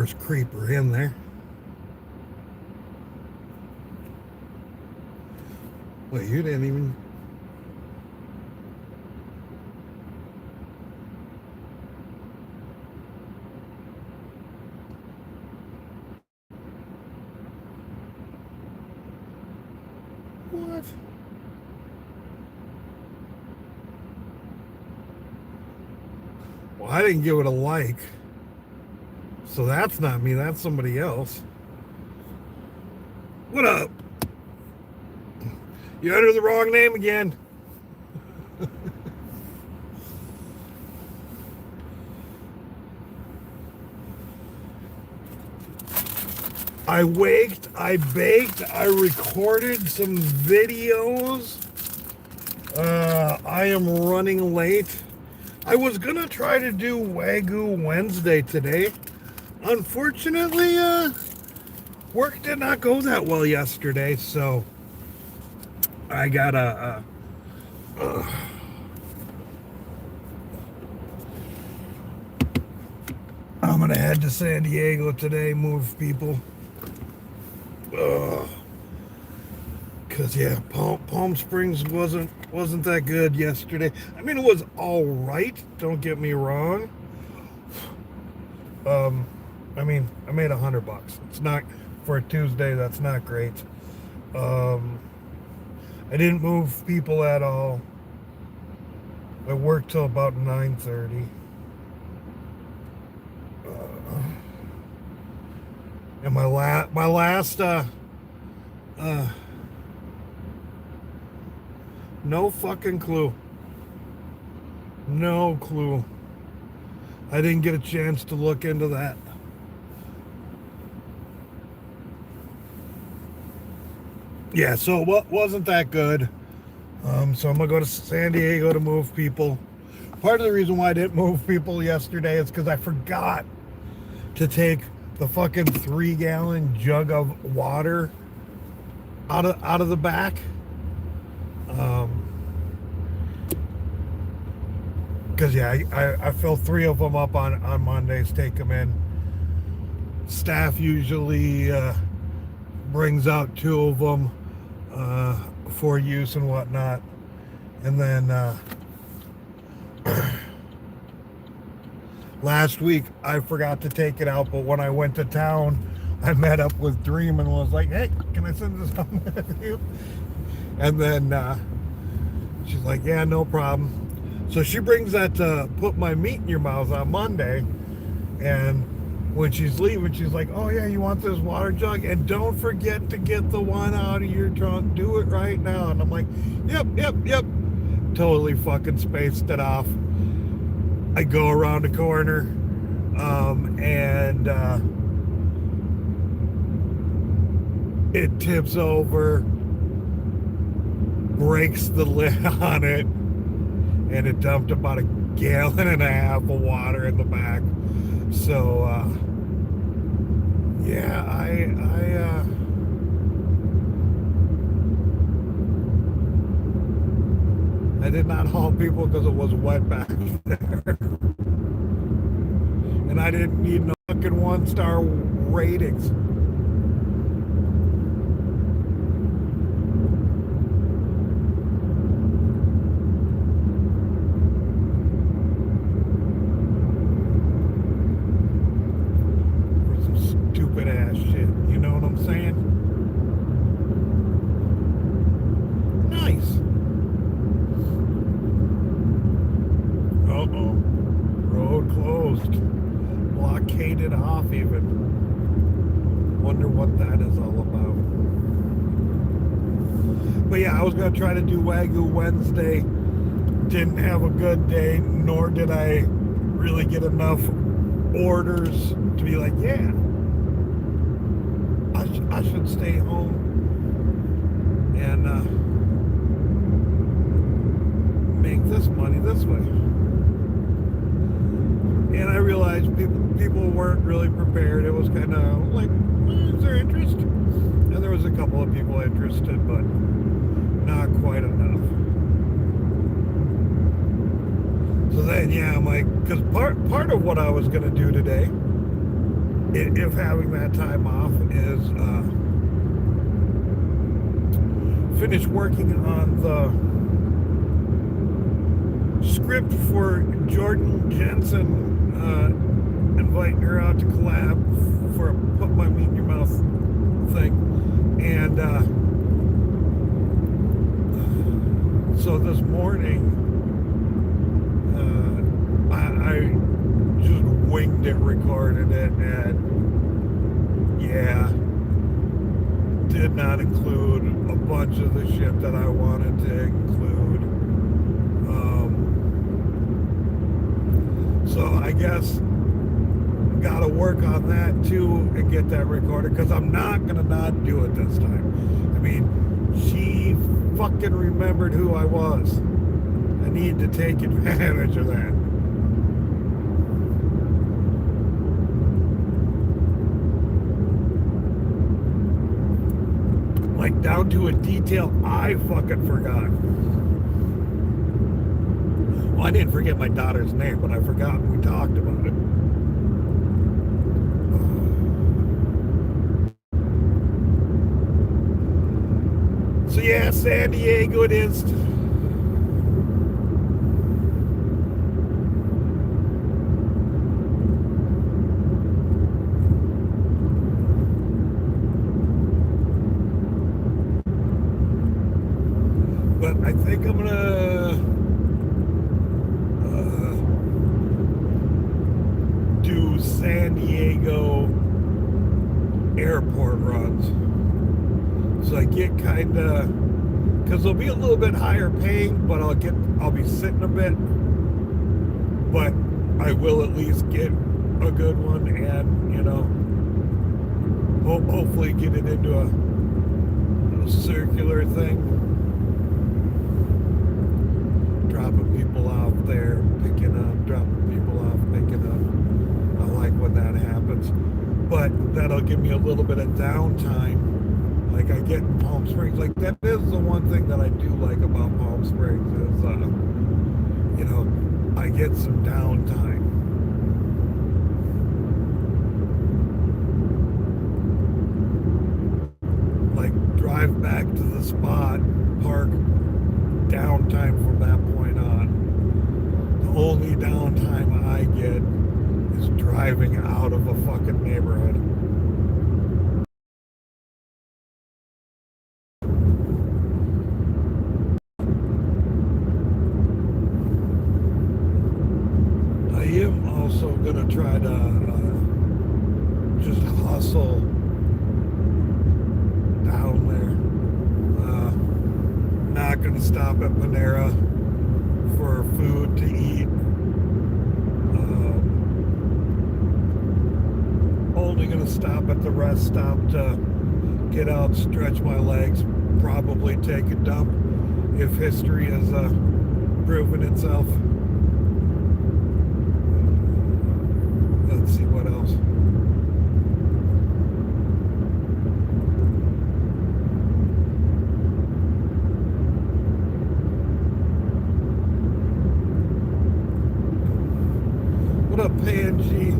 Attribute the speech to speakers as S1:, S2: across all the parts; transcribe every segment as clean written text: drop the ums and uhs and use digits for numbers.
S1: first creeper in there. Wait, you didn't even... What? Well, I didn't give it a like. So that's not me, that's somebody else. What up? You entered the wrong name again. I waked, I baked, I recorded some videos. I am running late. I was gonna try to do Wagyu Wednesday today. Unfortunately, work did not go that well yesterday, so I gotta I'm gonna head to San Diego today, move people. Cause yeah, Palm Springs wasn't that good yesterday. I mean, it was all right. Don't get me wrong. I mean, I made $100. It's not for a Tuesday. That's not great. I didn't move people at all. I worked till about 9:30. And my last no fucking clue. No clue. I didn't get a chance to look into that. Yeah, so what wasn't that good. So I'm gonna go to San Diego to move people. Part of the reason why I didn't move people yesterday is because I forgot to take the fucking 3-gallon jug of water out of the back. Because yeah, I fill 3 of them up on Mondays, take them in. Staff usually brings out 2 of them for use and whatnot. And then last week I forgot to take it out, but when I went to town, I met up with Dream and was like, hey, can I send this home with you? And then she's like, yeah, no problem. So she brings that to put my meat in your mouth on Monday. And when she's leaving, she's like, oh yeah, you want this water jug? And don't forget to get the one out of your trunk. Do it right now. And I'm like, yep. Totally fucking spaced it off. I go around the corner and it tips over, breaks the lid on it, and it dumped about 1.5 gallons of water in the back. So yeah, I did not haul people because it was wet back there. And I didn't need no fucking 1-star ratings. For some stupid ass shit. You know what I'm saying? Nice. Uh-oh. Road closed. Blockaded off even. Wonder what that is all about. But yeah, I was going to try to do Wagyu Wednesday. Didn't have a good day, nor did I really get enough orders to be like, yeah, I should stay home and make this money this way. And I realized people weren't really prepared. It was kind of like, is there interest? And there was a couple of people interested, but not quite enough. So then, yeah, I'm like, because part of what I was going to do today if having that time off is finish working on the script for Jordan Jensen, inviting her out to collab for a Put My Meat in Your Mouth thing. And so this morning, I just winged it, recorded it, and yeah, did not include a bunch of the shit that I wanted to include. So I guess gotta work on that too and get that recorded, because I'm not gonna not do it this time. I mean, she fucking remembered who I was. I need to take advantage of that. Like down to a detail I fucking forgot. Well, I didn't forget my daughter's name, but I forgot we talked about it. So yeah, San Diego it is. But I think I'm gonna do San Diego airport runs. So I get kind of, because they'll be a little bit higher paying, but I'll be sitting a bit, but I will at least get a good one, and you know, hopefully get it into a circular thing, dropping people off there, picking up, dropping people off, picking up. I like when that happens, but that'll give me a little bit of downtime. Like I get in Palm Springs. Like that is the one thing that I do like about Palm Springs is, you know, I get some downtime. Like drive back to the spot, park, downtime from that point on. The only downtime I get is driving out of a fucking neighborhood. Also gonna try to just hustle down there. Not gonna stop at Panera for food to eat. Only gonna stop at the rest stop to get out, stretch my legs, probably take a dump if history has proven itself. Let's see what else. What up, Pangy?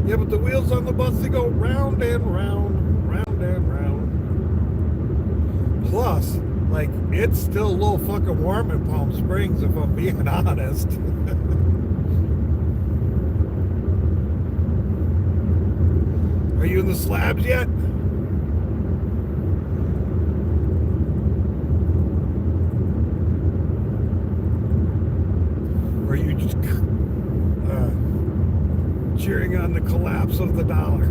S1: Yeah, but the wheels on the bus, they go round and round, round and round. Plus, like, it's still a little fucking warm in Palm Springs, if I'm being honest. Are you in the slabs yet? Or are you just cheering on the collapse of the dollar?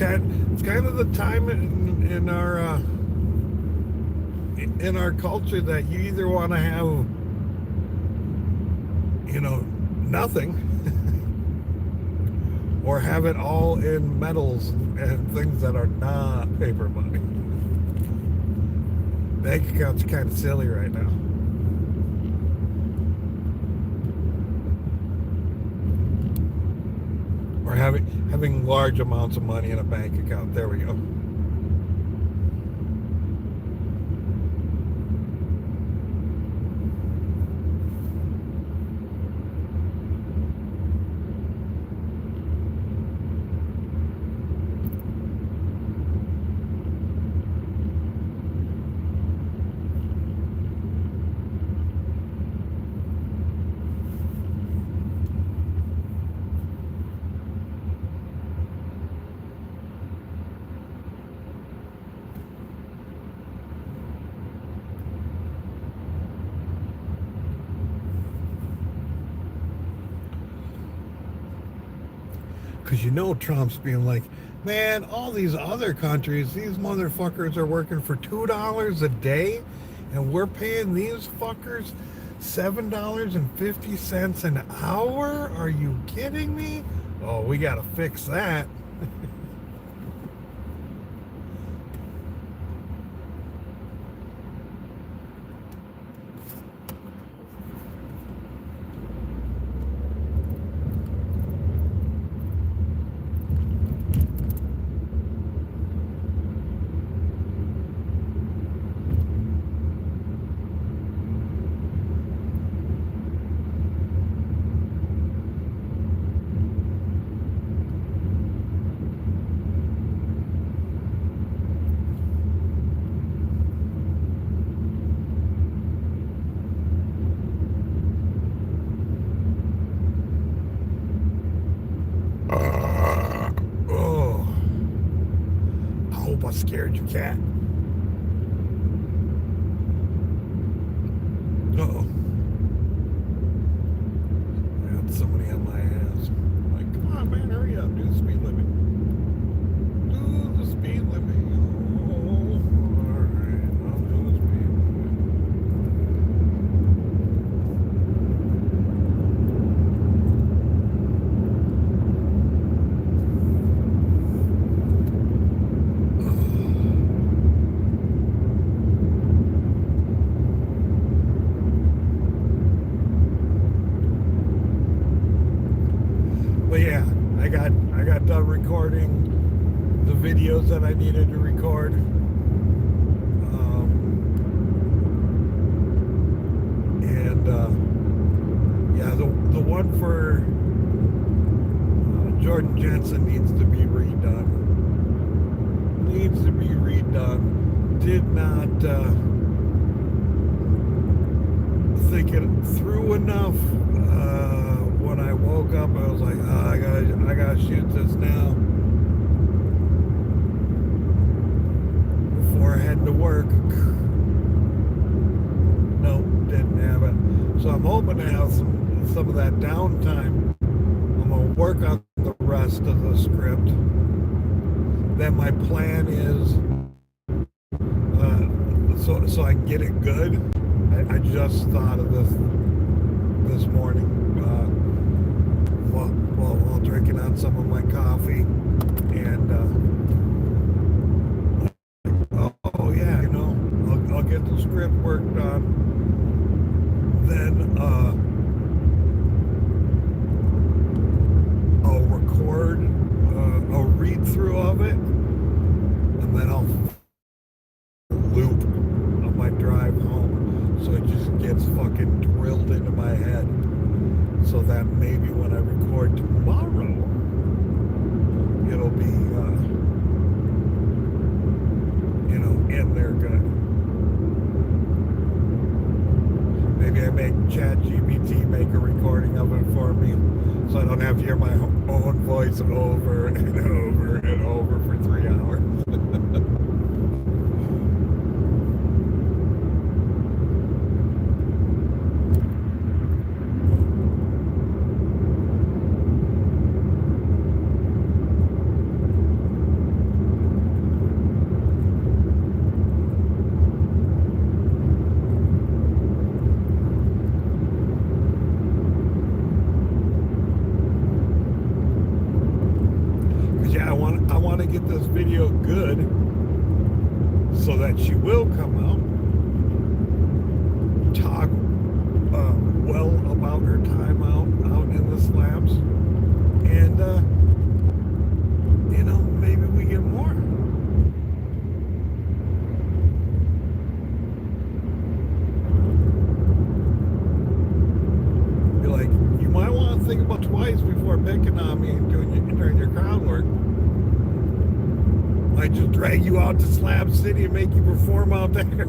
S1: kind of the time in our culture that you either want to have, nothing, or have it all in metals and things that are not paper money. Bank accounts are kind of silly right now. Or having large amounts of money in a bank account. There we go. Because Trump's being like, man, all these other countries, these motherfuckers are working for $2 a day, and we're paying these fuckers $7.50 an hour? Are you kidding me? Oh, we gotta fix that. Scared you, cat. Uh-oh. I got somebody on my ass. I'm like, come on, man, hurry up. Do the speed limit. Do the speed limit. Oh, alright. I'll do the speed But yeah, I got done recording the videos that I needed to record. Yeah, the one for Jordan Jensen needs to be redone. Did not think it through enough. When I woke up, I was like, I gotta shoot this now before I head to work. Nope, didn't have it. So I'm hoping to have some of that downtime. I'm gonna work on the rest of the script. Then my plan is so I can get it good. I just thought of this morning. While drinking on some of my coffee, and oh yeah, I'll get the script worked on, then I'll record a read through of it, and then I'll loop on my drive home, so it just gets fucking drilled into my head. So that maybe when I record tomorrow, it'll be, in there good. Maybe I make ChatGPT make a recording of it for me, so I don't have to hear my own voice over and over and over for 3 hours. about her time out in the slabs, and maybe we get more. Be like, you might want to think about twice before picking on me and during your crowd work. Might just drag you out to Slab City and make you perform out there.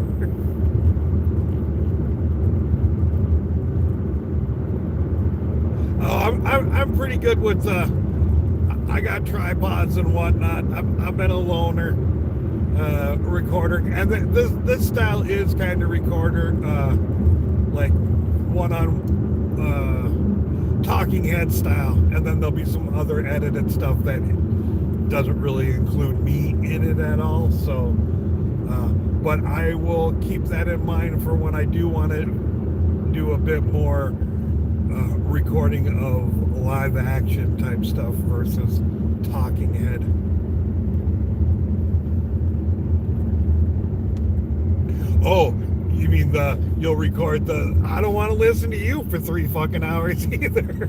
S1: I'm pretty good with I got tripods and whatnot. I've been a loner recorder, and this style is kind of recorder, like one on talking head style, and then there'll be some other edited stuff that doesn't really include me in it at all. So, but I will keep that in mind for when I do want to do a bit more recording of live action type stuff versus talking head. Oh, you mean you'll record I don't want to listen to you for 3 fucking hours either.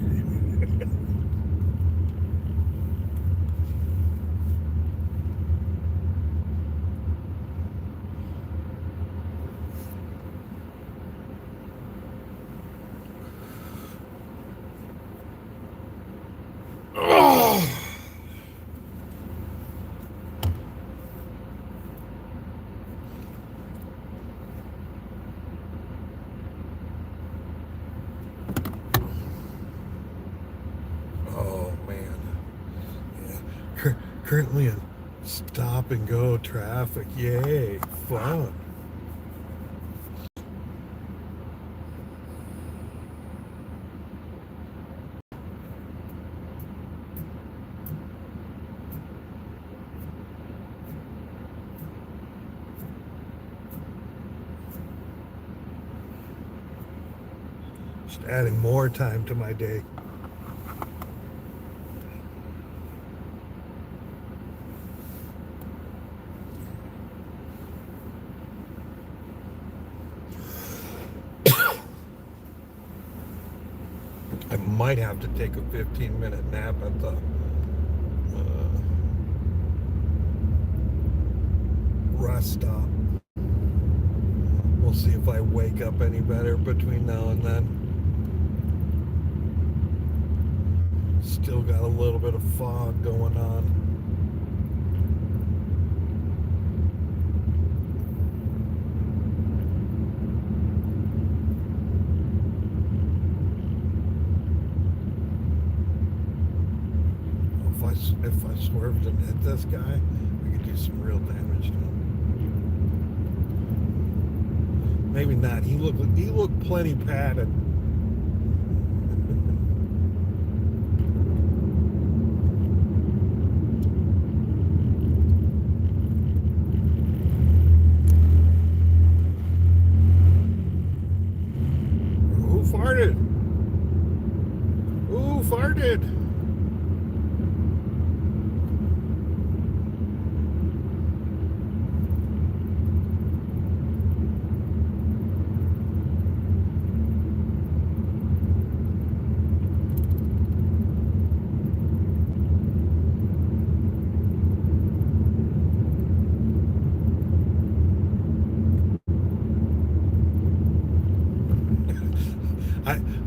S1: Currently in stop and go traffic. Yay, fun. Just adding more time to my day. I might have to take a 15-minute nap at the rest stop. We'll see if I wake up any better between now and then. Still got a little bit of fog going on. If I swerved and hit this guy, we could do some real damage to him. Maybe not. He looked plenty padded. Who farted? Who farted?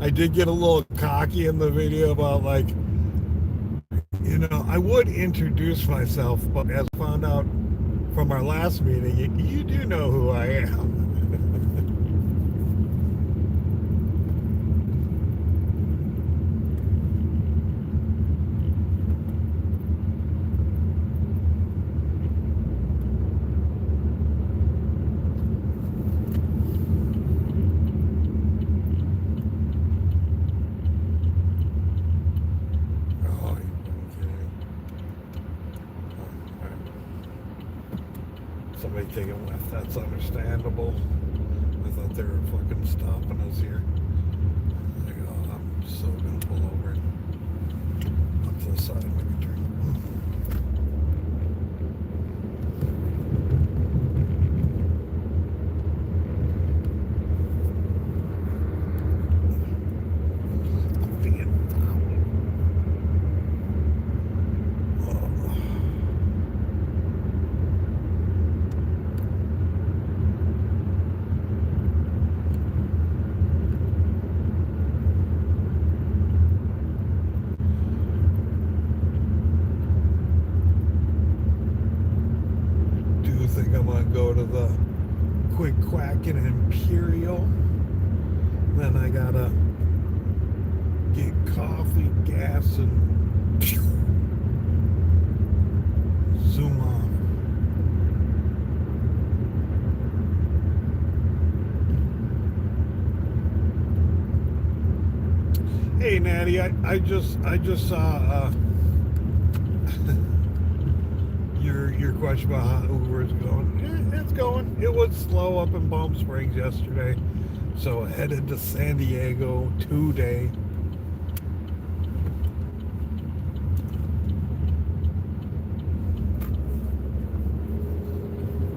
S1: I did get a little cocky in the video about, like, I would introduce myself, but as I found out from our last meeting, you do know who I am. Somebody taking left, that's understandable. I thought they were fucking stopping us here. Like, oh, I'm so gonna pull over up to the side, maybe turn. fucking Imperial. Then I gotta get coffee, gas, and zoom off. Hey Natty, I just saw your question about how Uber is going. It's going. It was slow up in Palm Springs yesterday, so headed to San Diego today.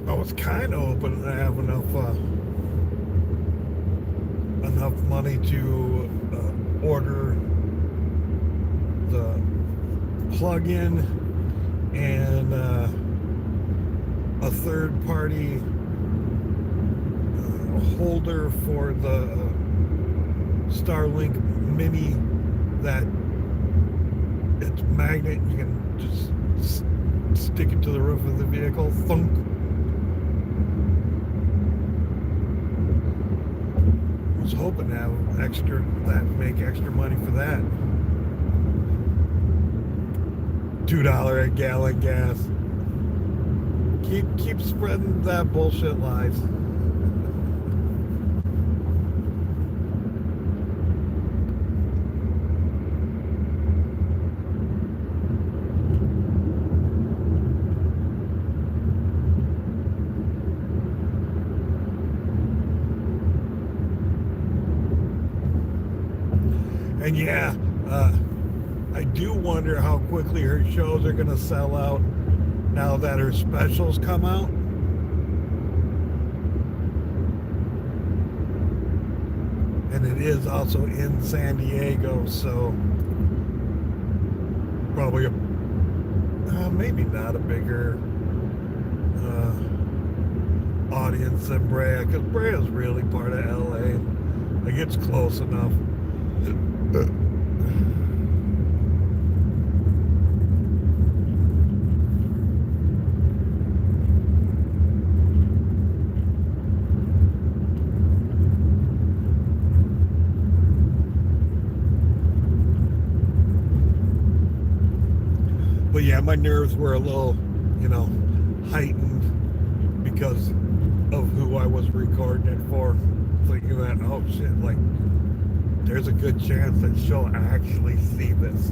S1: I was kind of hoping to have enough money to order the plug-in and a third-party holder for the Starlink Mini that it's magnet. You can just stick it to the roof of the vehicle. Thunk. I was hoping to have make extra money for that. $2 a gallon gas. Keep spreading that bullshit lies. And yeah, I do wonder how quickly her shows are going to sell out now that her specials come out. And it is also in San Diego, so probably maybe not a bigger audience than Brea, because Brea is really part of LA. Like, it's close enough. But yeah, my nerves were a little, heightened because of who I was recording it for. Thinking that, oh shit, like, there's a good chance that she'll actually see this.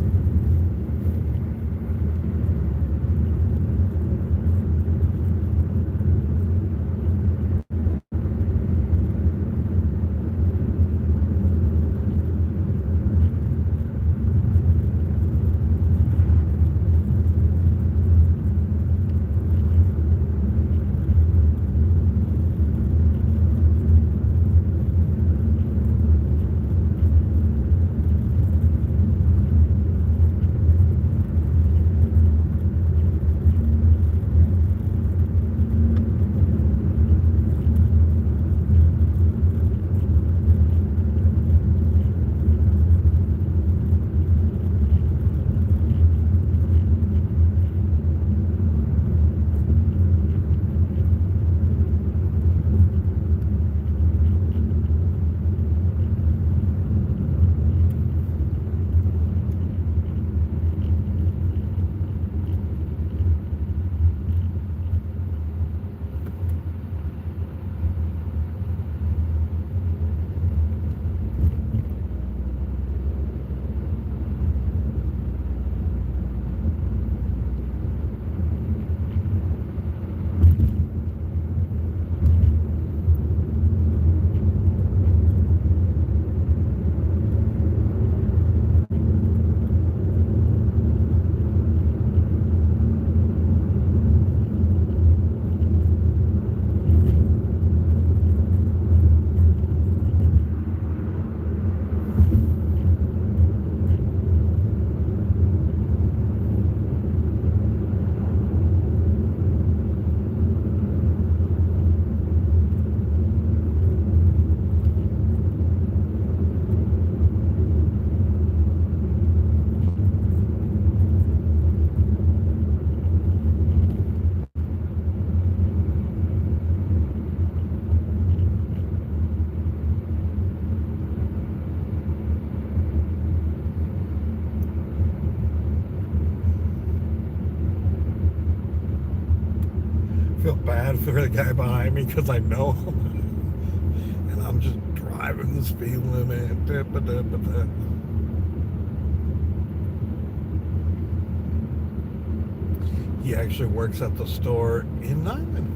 S1: for the guy behind me because I know him. And I'm just driving the speed limit. He actually works at the store in Niland.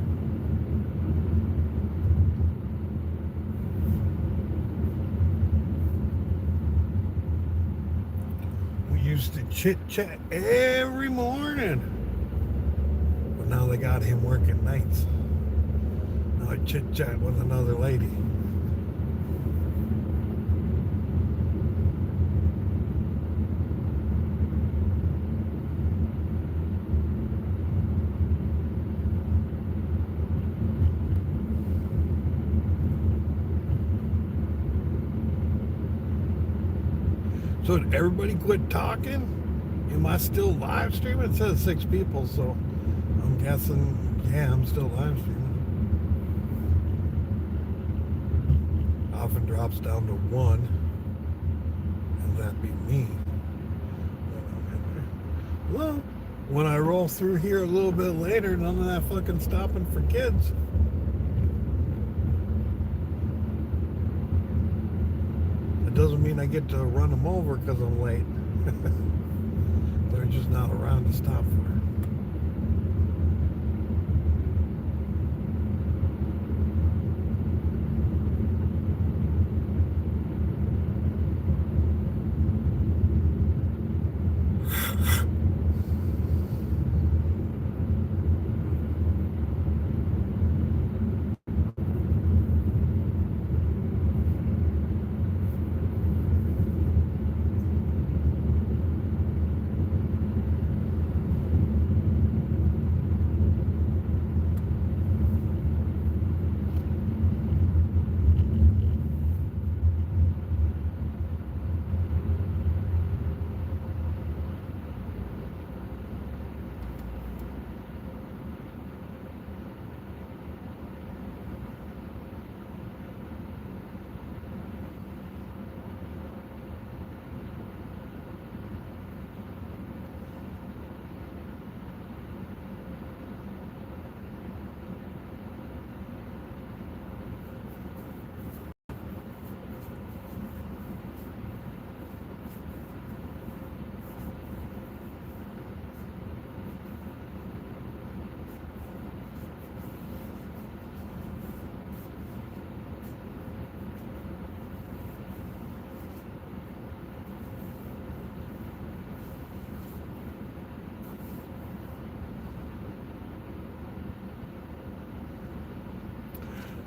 S1: We used to chit-chat every morning. But now they got him working nights. Now I chit-chat with another lady. So did everybody quit talking? Am I still live streaming? It says 6 people, so I'm guessing, yeah, I'm still live streaming. Often drops down to 1, and that'd be me. Well, when I roll through here a little bit later, none of that fucking stopping for kids. Doesn't mean I get to run them over because I'm late. They're just not around to stop for.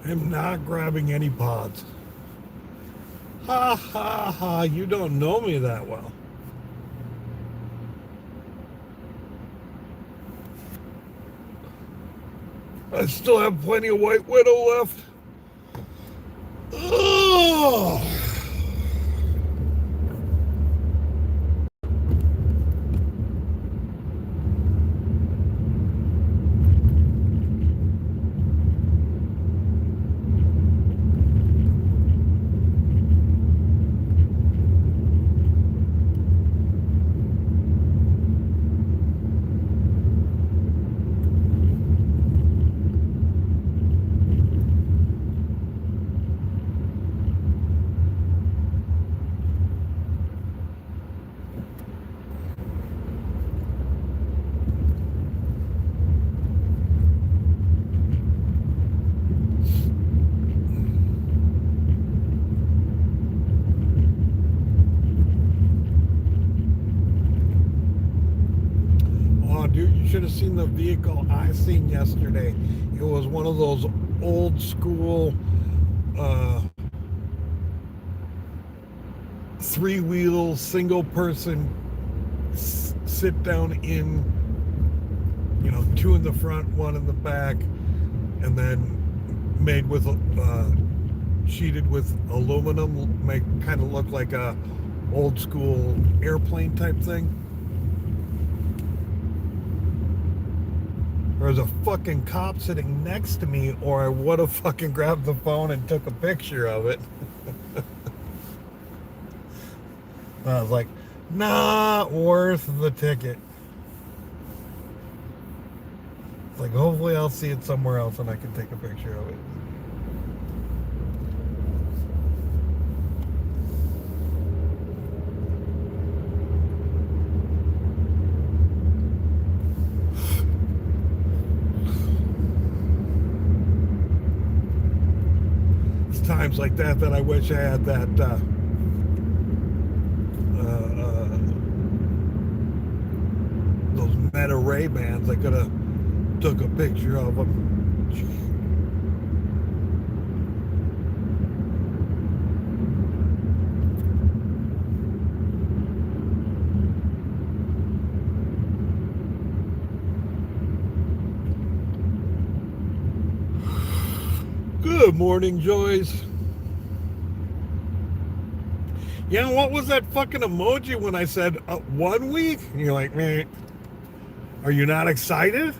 S1: I'm not grabbing any pods. Ha ha ha, you don't know me that well. I still have plenty of White Widow left. Oh. Dude, you should have seen the vehicle I seen yesterday. It was one of those old school 3-wheel single person sit down in, 2 in the front, 1 in the back, and then made with sheeted with aluminum, make kind of look like a old school airplane type thing. There was a fucking cop sitting next to me, or I would have fucking grabbed the phone and took a picture of it. I was like, not worth the ticket. It's like, hopefully I'll see it somewhere else and I can take a picture of it. It's times like that that I wish I had that those Meta Ray Bans. I could have took a picture of them. Good morning, Joyce. Yeah, what was that fucking emoji when I said 1 week? And you're like, man, are you not excited?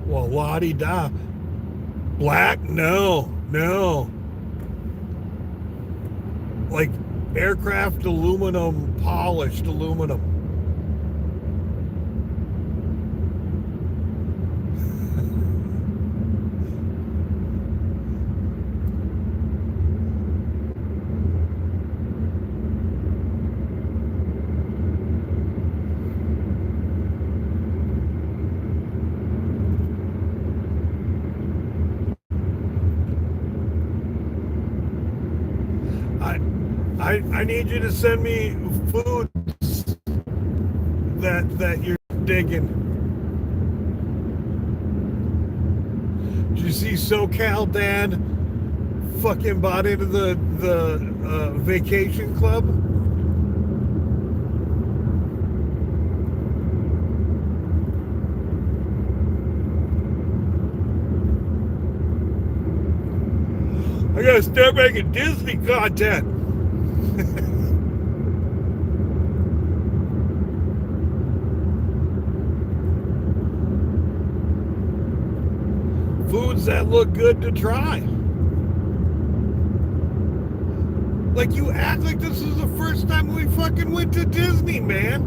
S1: Well, la-di-da. Black? No. Like aircraft aluminum, polished aluminum. I need you to send me foods that you're digging. Did you see SoCal Dad fucking bought into the vacation club? I gotta start making Disney content. Foods that look good to try. Like, you act like this is the first time we fucking went to Disney, man.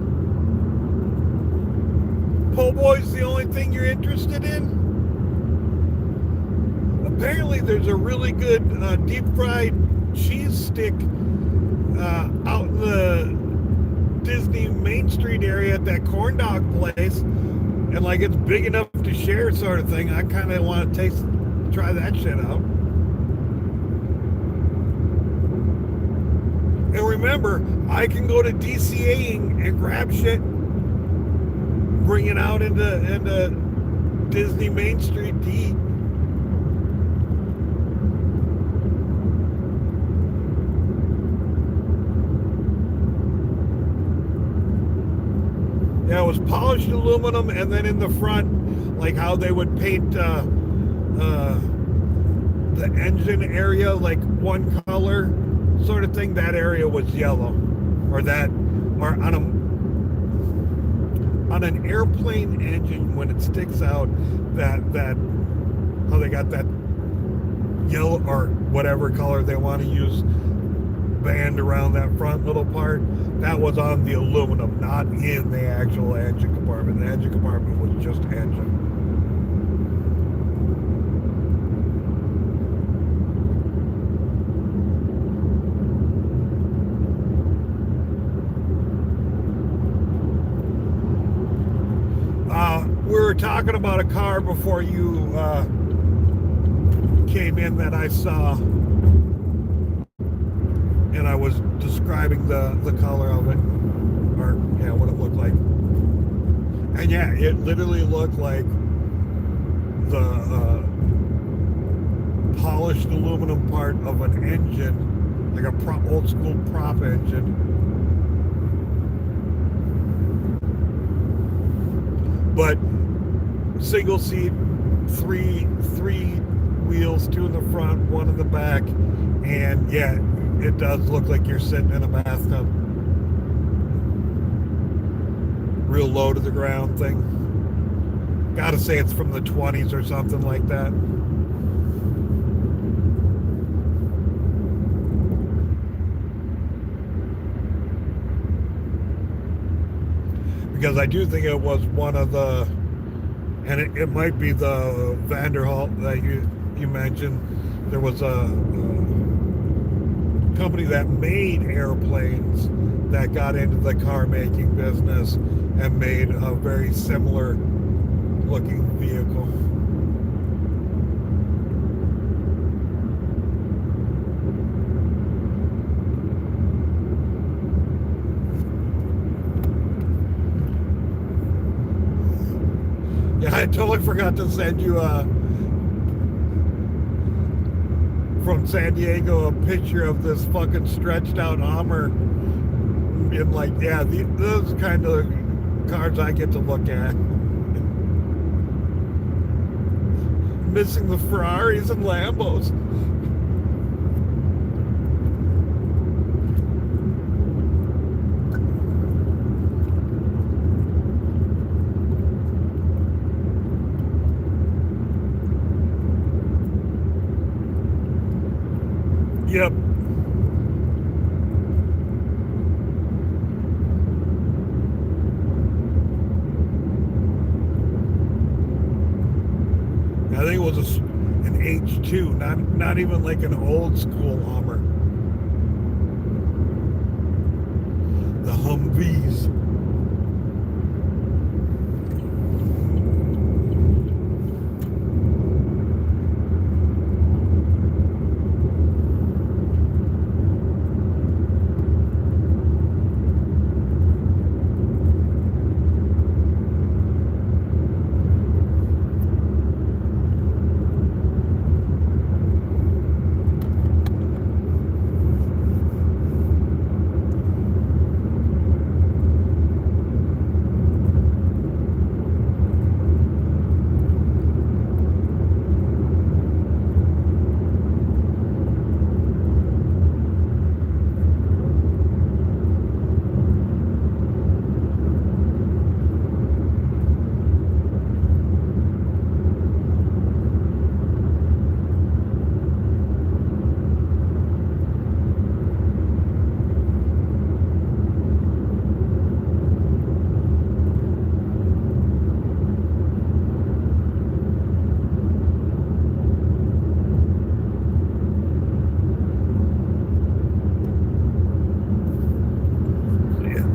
S1: Po' boy's the only thing you're interested in? Apparently there's a really good deep fried cheese stick out in the Disney Main Street area at that corn dog place, and like it's big enough to share, sort of thing. I kind of want to try that shit out. And remember, I can go to DCAing and grab shit, bring it out into Disney Main Street to eat. Yeah, it was polished aluminum, and then in the front, like how they would paint the engine area like one color, sort of thing. That area was yellow, or on an airplane engine when it sticks out, that how they got that yellow or whatever color they want to use band around that front little part. That was on the aluminum, not in the actual engine compartment. The engine compartment was just engine. We were talking about a car before you came in that I saw. and I was describing the color of it, or yeah, what it looked like. And yeah, it literally looked like the polished aluminum part of an engine, like a old school prop engine. But single seat, three wheels, 2 in the front, 1 in the back, and yeah, it does look like you're sitting in a bathtub. Real low to the ground thing. Gotta say it's from the 20s or something like that. Because I do think it was one of the, and it might be the Vanderhalt that you mentioned. There was a company that made airplanes that got into the car making business and made a very similar looking vehicle. Yeah, I totally forgot to send you from San Diego a picture of this fucking stretched out Hummer. Being like, yeah, those kind of cars I get to look at. Missing the Ferraris and Lambos. Yep. I think it was an H2, not even like an old school Hummer. The Humvees.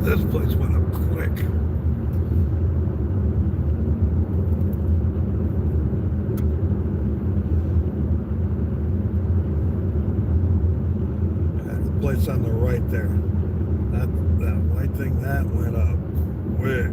S1: This place went up quick. That place on the right there. That white thing, that went up quick.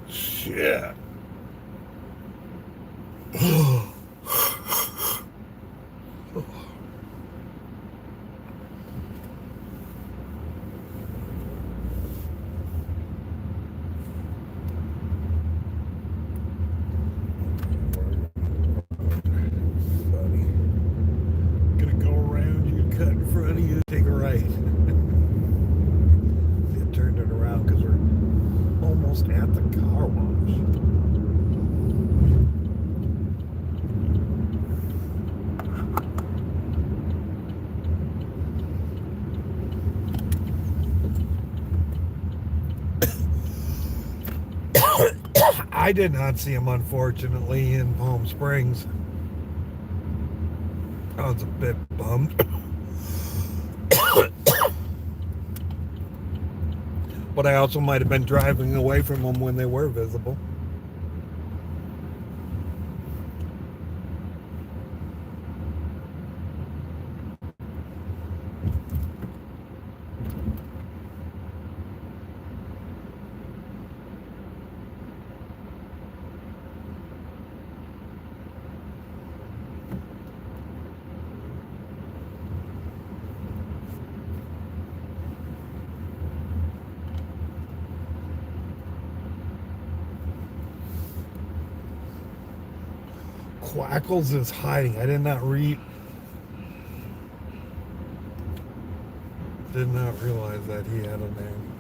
S1: Shit. Gonna go around you, cut in front of you, take a right. It turned it around because we're almost at the car wash. I did not see him, unfortunately, in Palm Springs. I was a bit bummed. But I also might have been driving away from them when they were visible. Quackles is hiding. I did not realize that he had a name.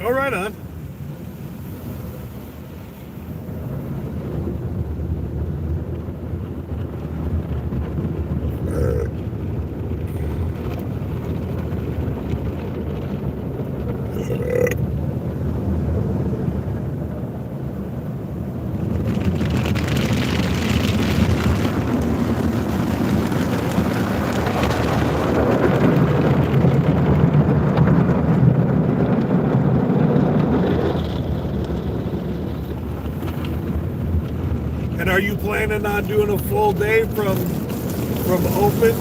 S1: Oh, right on. And are you planning on doing a full day from open?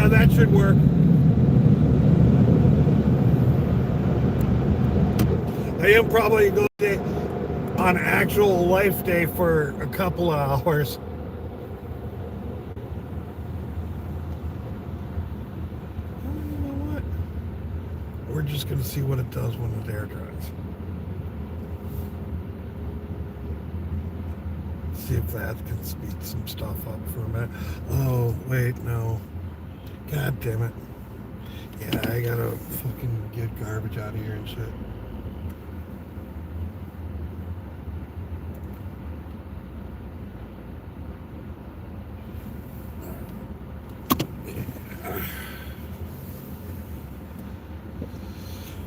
S1: That should work. I am probably going to on actual life day for a couple of hours. You know what? We're just going to see what it does when it air dries. See if that can speed some stuff up for a minute. Oh, wait, no. God damn it. Yeah, I gotta fucking get garbage out of here and shit. Yeah.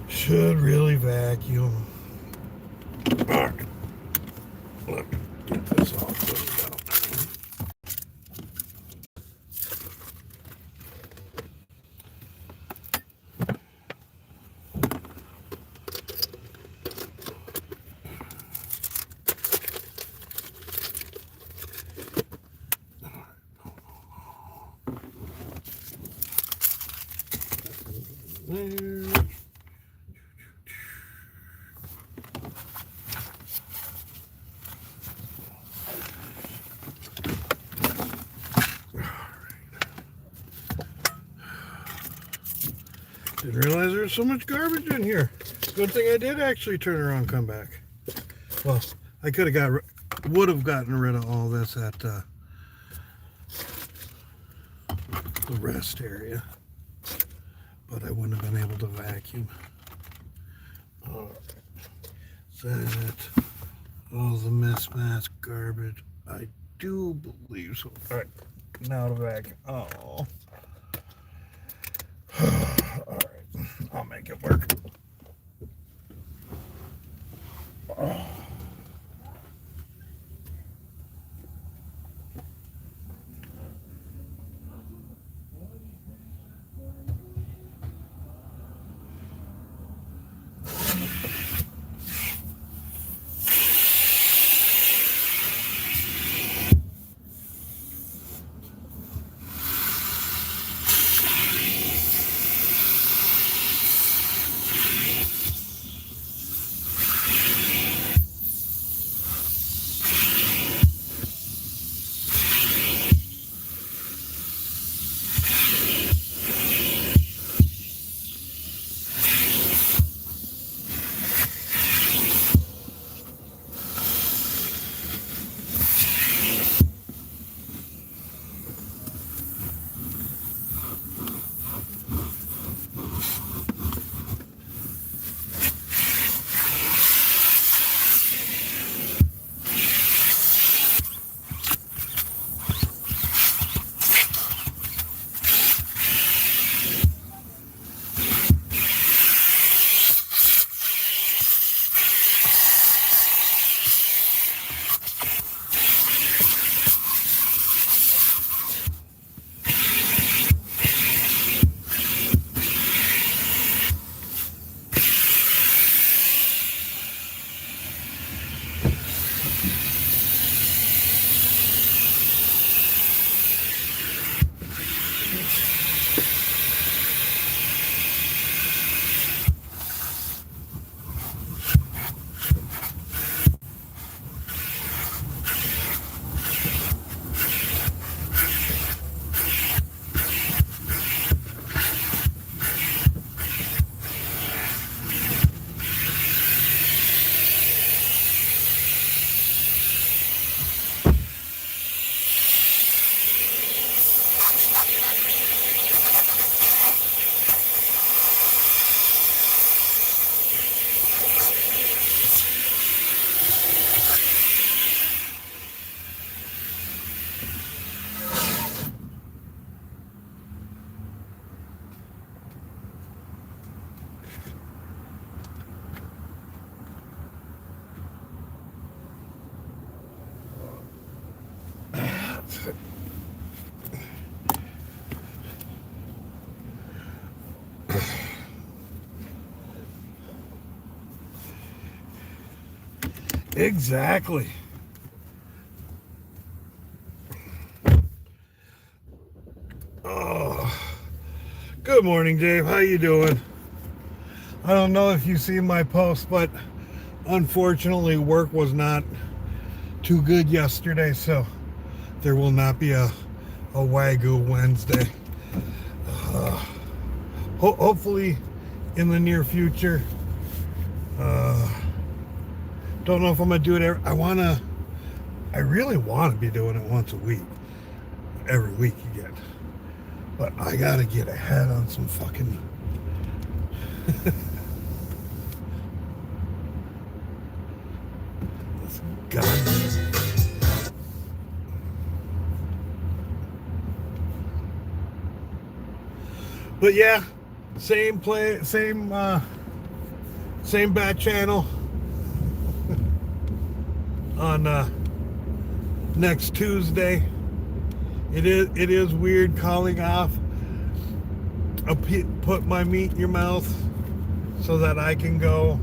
S1: Should really vacuum. Alright. Look, get this all cleaned out. There. Didn't realize there was so much garbage in here. Good thing I did actually turn around and come back. Well, I could have would have gotten rid of all this at the rest area, but I wouldn't have been able to vacuum. All right. That all the mismatched garbage, I do believe so. All right, now to vacuum. Oh. All right, I'll make it work. Oh. Exactly. Oh, good morning, Dave. How you doing? I don't know if you see my post, but unfortunately work was not too good yesterday, so there will not be a Wagyu Wednesday. Hopefully in the near future. Don't know if I'm gonna do it I really want to be doing it once a week, every week again, but I gotta get ahead on some fucking God. But yeah, same bat channel on next Tuesday. It is weird calling off put my meat in your mouth so that I can go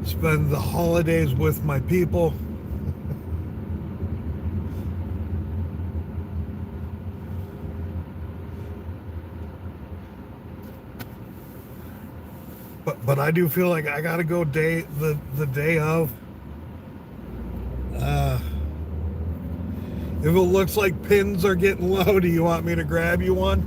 S1: spend the holidays with my people. But I do feel like I gotta go the day of. If it looks like pins are getting low, do you want me to grab you one?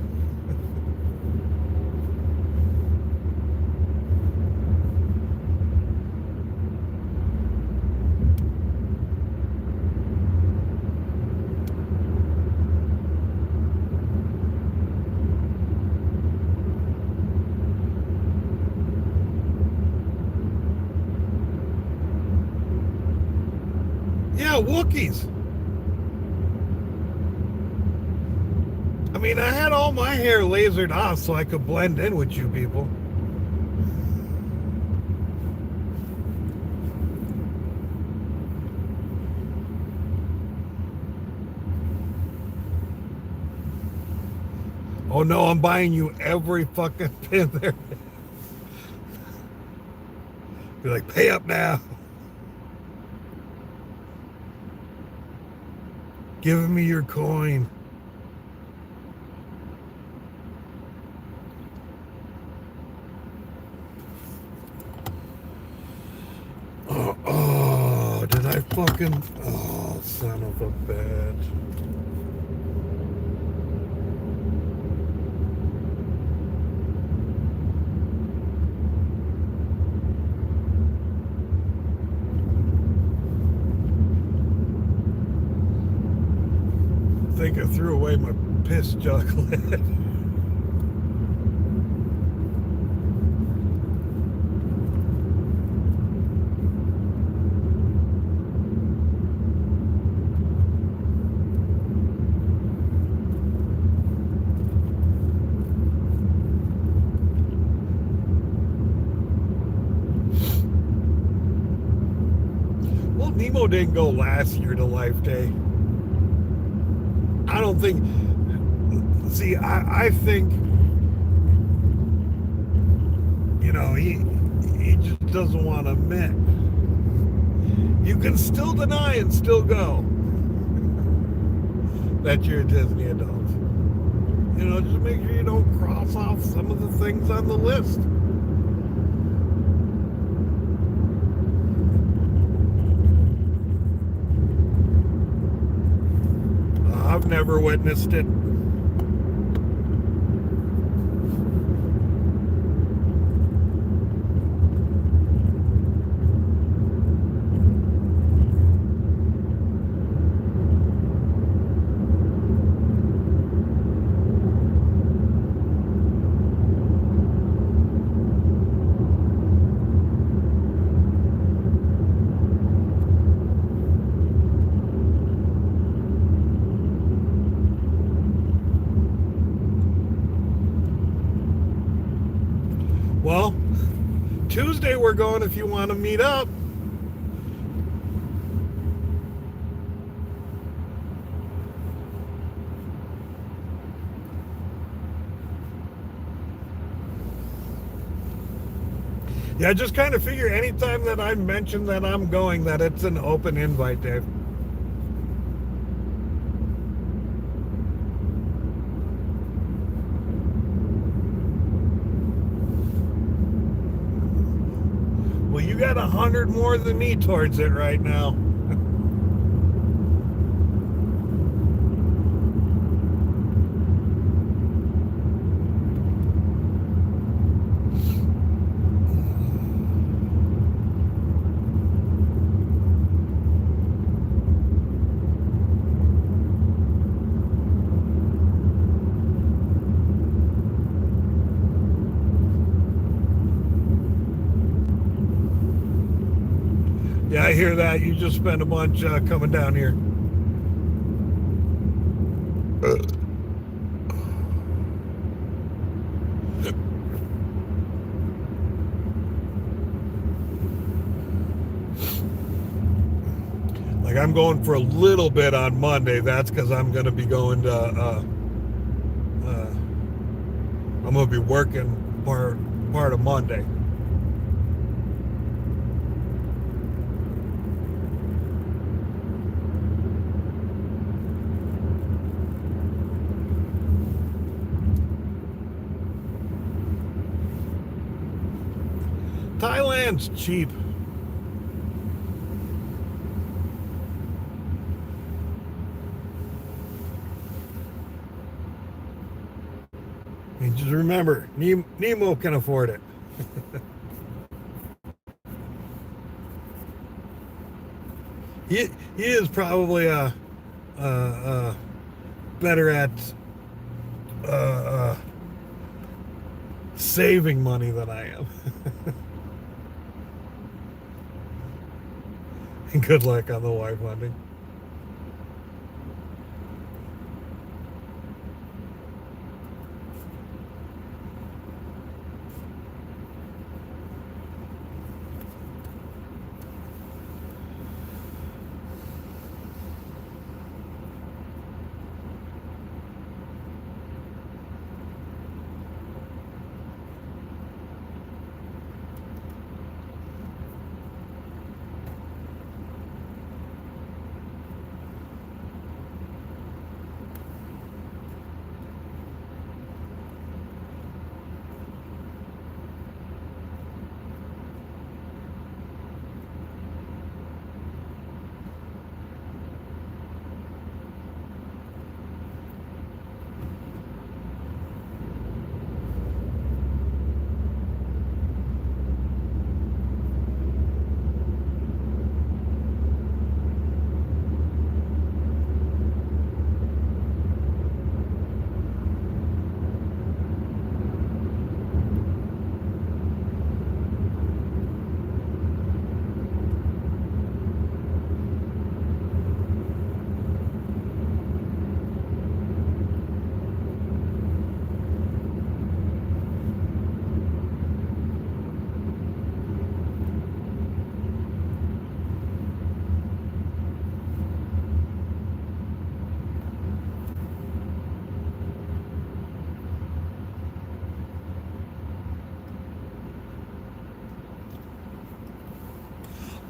S1: Yeah, Wookiees. I mean, I had all my hair lasered off so I could blend in with you people. Oh no, I'm buying you every fucking pin there. Be like, pay up now. Give me your coin. Oh, did I fucking... Oh, son of a bitch. I think I threw away my piss jug lid. Nemo didn't go last year to Life Day. I don't think... See, I think... You know, he just doesn't want to admit. You can still deny and still go that you're a Disney adult. You know, just make sure you don't cross off some of the things on the list. I've never witnessed it. Well, Tuesday we're going if you want to meet up. Yeah, just kind of figure anytime that I mention that I'm going, that it's an open invite, Dave. Well, you got 100 more than me towards it right now. Yeah, I hear that. You just spent a bunch coming down here. Like, I'm going for a little bit on Monday. That's because I'm going to be going to, I'm going to be working part of Monday. Thailand's cheap. And just remember, Nemo can afford it. he is probably better at saving money than I am. And good luck on the wife hunting.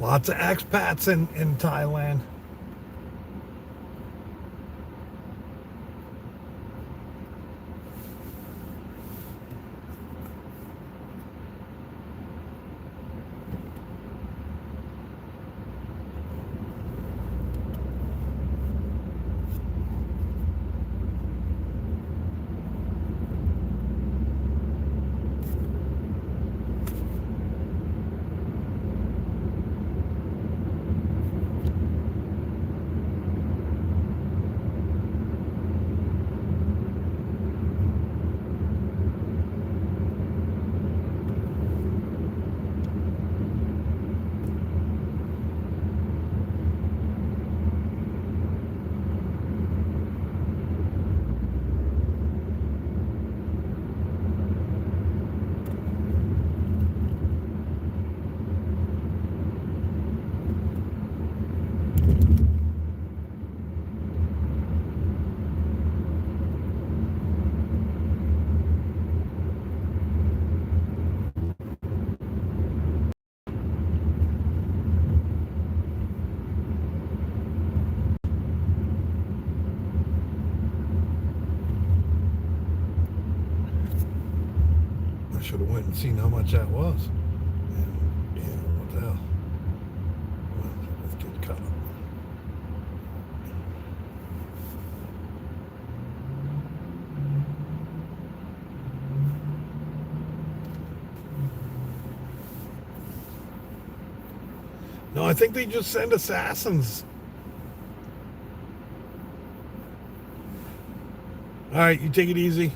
S1: Lots of expats in Thailand. should have went and seen how much that was. And, yeah, what the hell? Let's get caught up. No, I think they just send assassins. All right, you take it easy.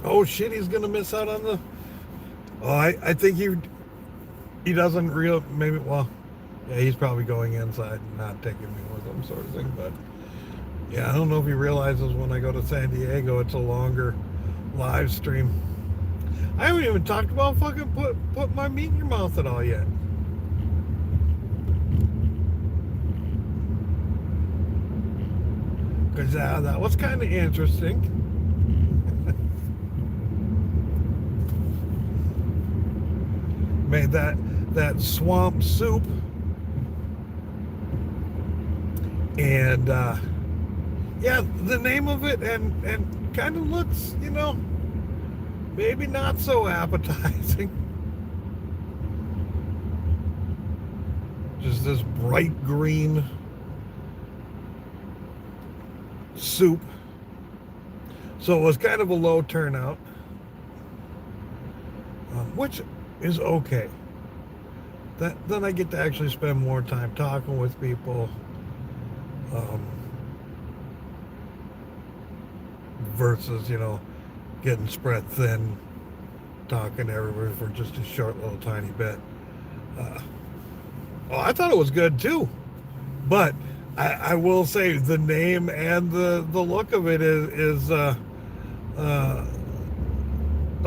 S1: Oh shit, he's gonna miss out on the. Oh, I think he doesn't maybe, well, yeah, he's probably going inside and not taking me with him, sort of thing. But yeah, I don't know if he realizes when I go to San Diego, it's a longer live stream. I haven't even talked about fucking put my meat in your mouth at all yet. Because that was kind of interesting. Made that swamp soup, and yeah, the name of it and kind of looks, maybe not so appetizing. Just this bright green soup. So it was kind of a low turnout, which is okay. Then I get to actually spend more time talking with people, versus getting spread thin, talking to everybody for just a short little tiny bit. I thought it was good too, but I will say the name and the look of it is a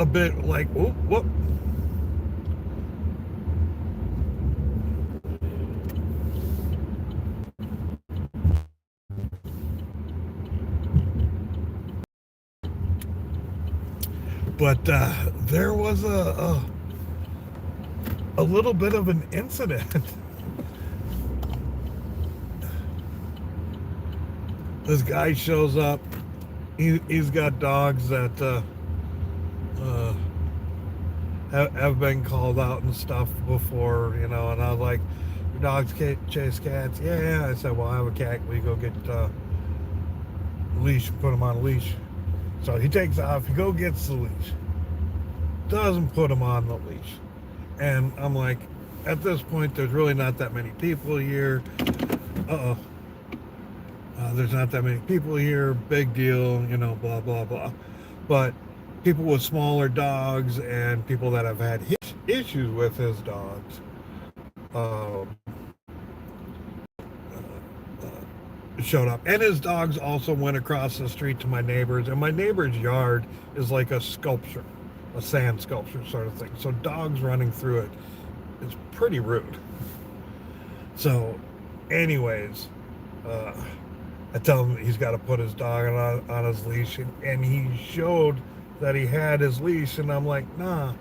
S1: bit like, whoop. But there was a little bit of an incident. This guy shows up. He's got dogs that have been called out and stuff before, and I was like, your dogs chase cats? Yeah. I said, well, I have a cat. We go get a leash and put him on a leash. So he takes off, he gets the leash, doesn't put him on the leash. And I'm like, at this point, there's really not that many people here. There's not that many people here, big deal, blah, blah, blah. But people with smaller dogs and people that have had issues with his dogs, showed up, and his dogs also went across the street to my neighbor's, and my neighbor's yard is like a sculpture, a sand sculpture sort of thing, so dogs running through it is pretty rude. So anyways, I tell him he's got to put his dog on his leash, and he showed that he had his leash, and I'm like, nah,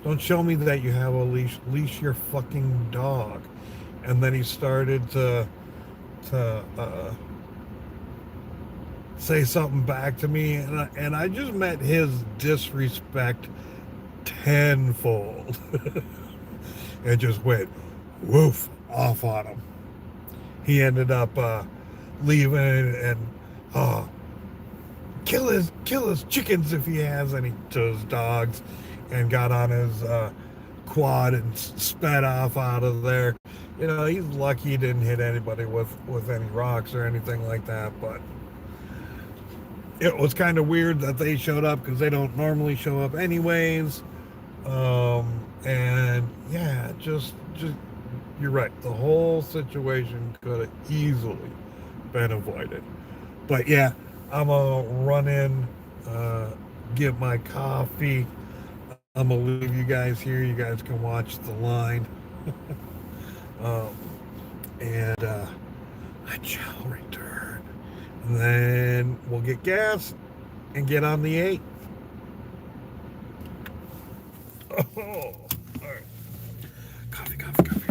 S1: don't show me that you have a leash your fucking dog. And then he started to say something back to me, and I just met his disrespect tenfold. It just went woof off on him. He ended up leaving and kill his chickens if he has any, to his dogs, and got on his quad and sped off out of there. He's lucky he didn't hit anybody with any rocks or anything like that, but it was kind of weird that they showed up because they don't normally show up anyways. And yeah, just you're right. The whole situation could have easily been avoided. But yeah, I'm gonna run in, get my coffee. I'm gonna leave you guys here. You guys can watch the line. Um, and I shall return. And then we'll get gas and get on the 8. Oh, all right. Coffee, coffee, coffee.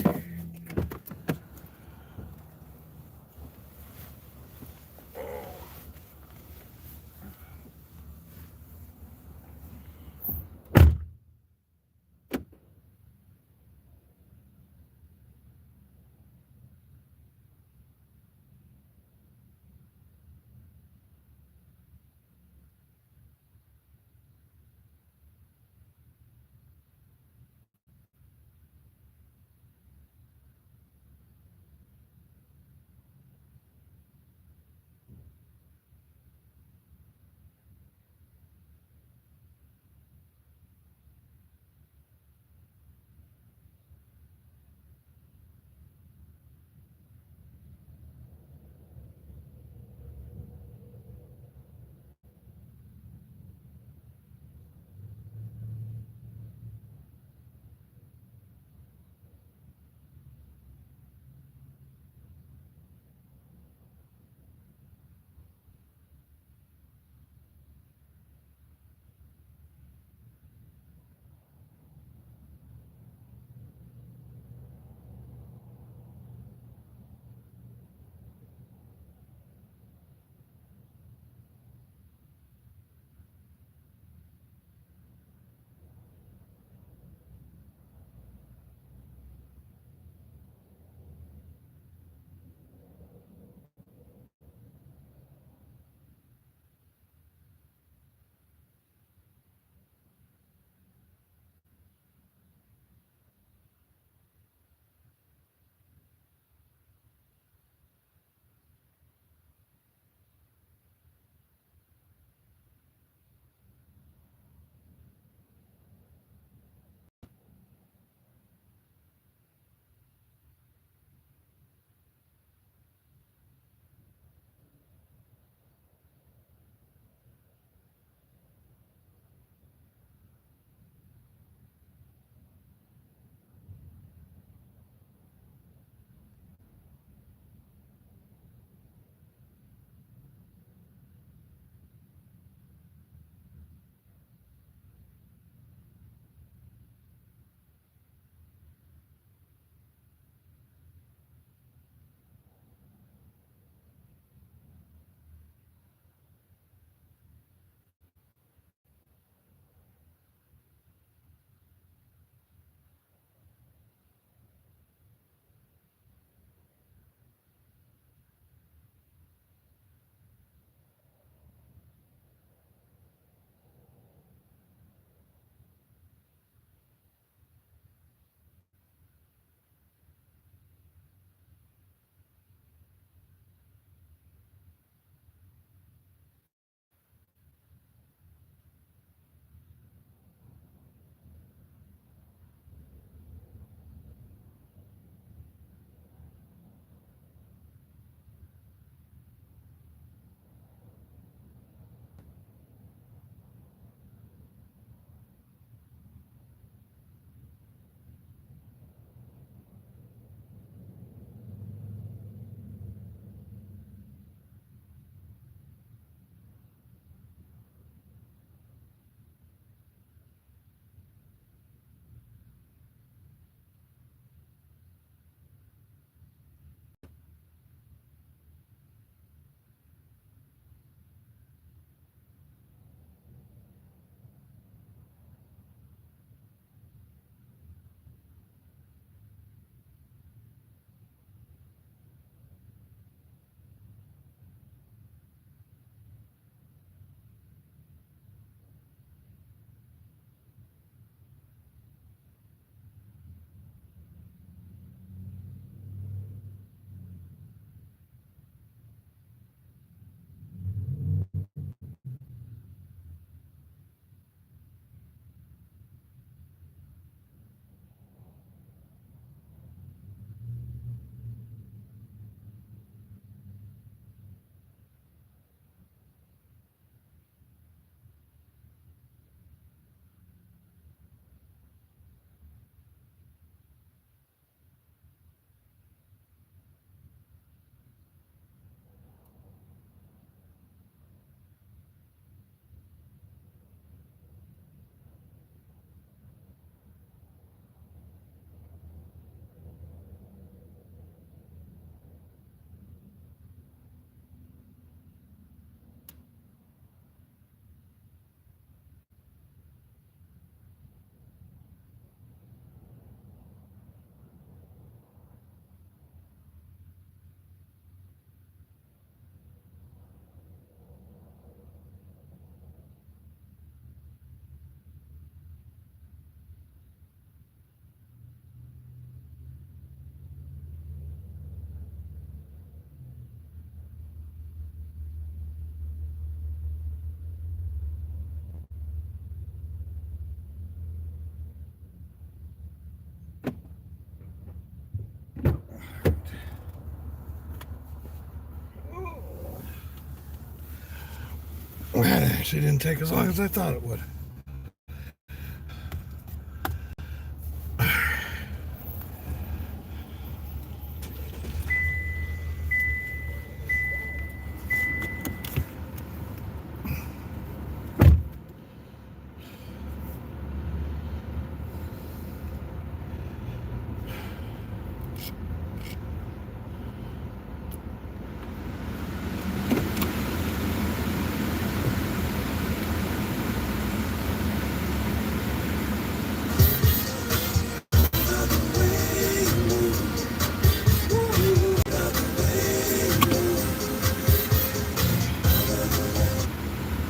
S1: That actually didn't take as long as I thought it would.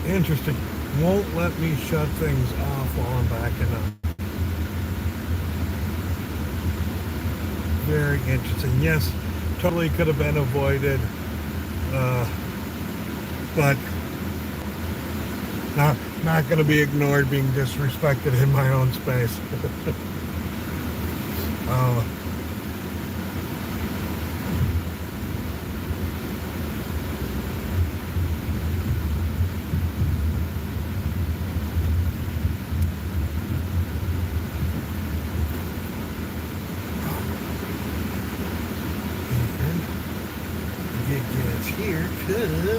S1: Interesting. Won't let me shut things off while I'm backing up. Very interesting. Yes, totally could have been avoided, but not going to be ignored being disrespected in my own space. uh, here because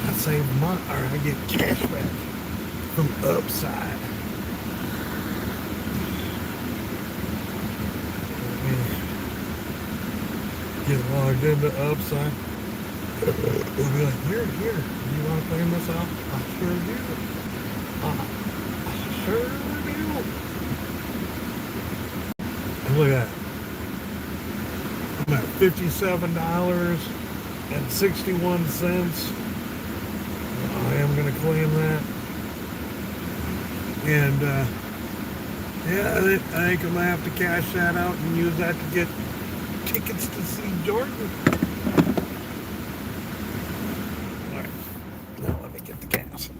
S1: I save money, or I get cash back from Upside. Get logged into Upside. We'll be like, here, do you want to claim this out? I sure do. I sure do. And look at that. I'm at $57.61. I am going to claim that. And yeah, I think I'm going to have to cash that out and use that to get tickets to see Jordan. All right, now let me get the gas.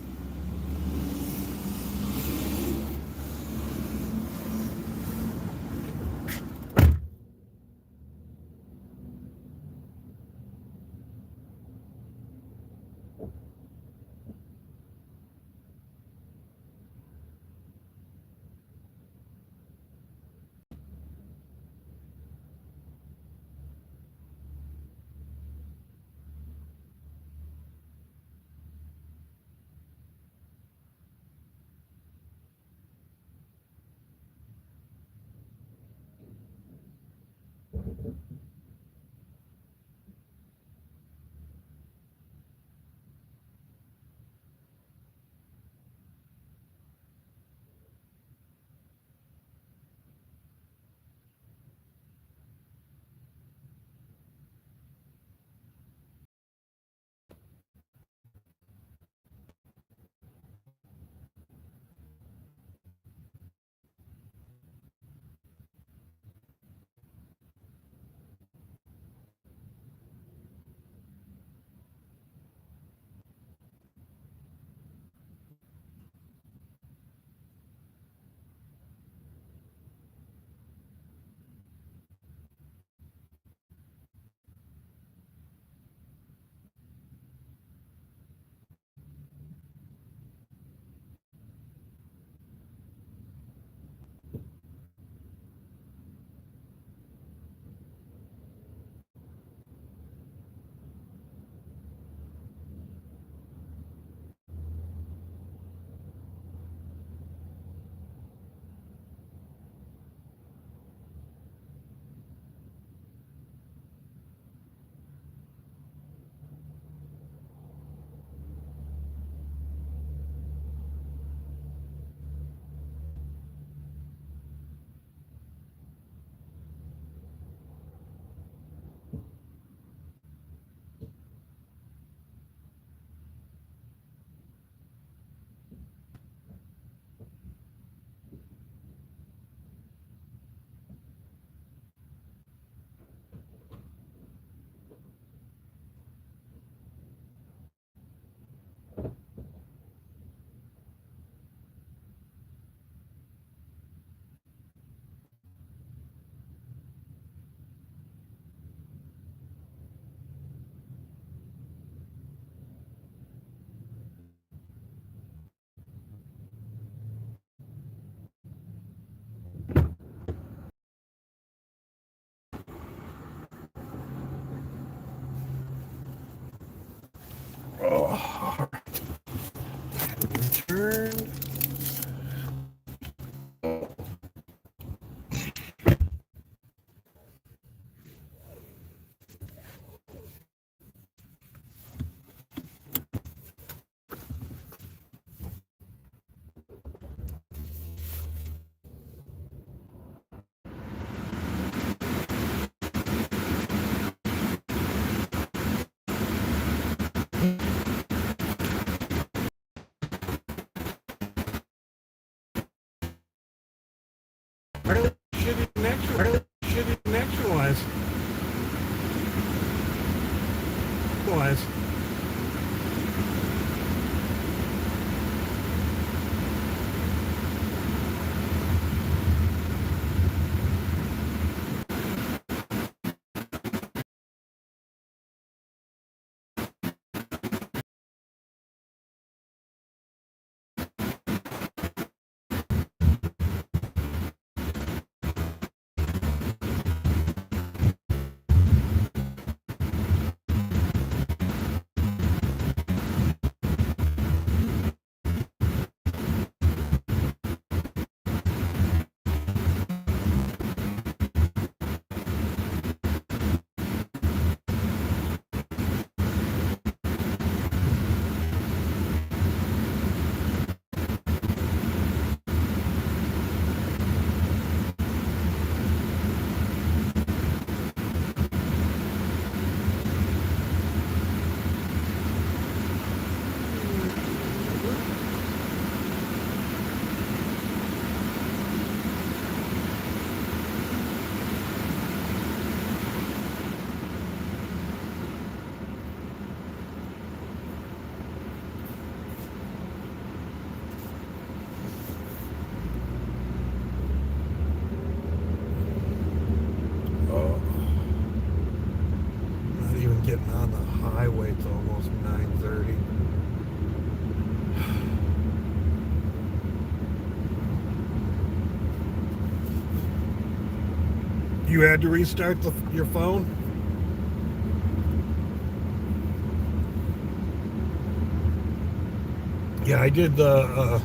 S1: Oh, return. Shitty connection wise. Getting on the highway, it's almost 9:30. You had to restart your phone? Yeah, I did the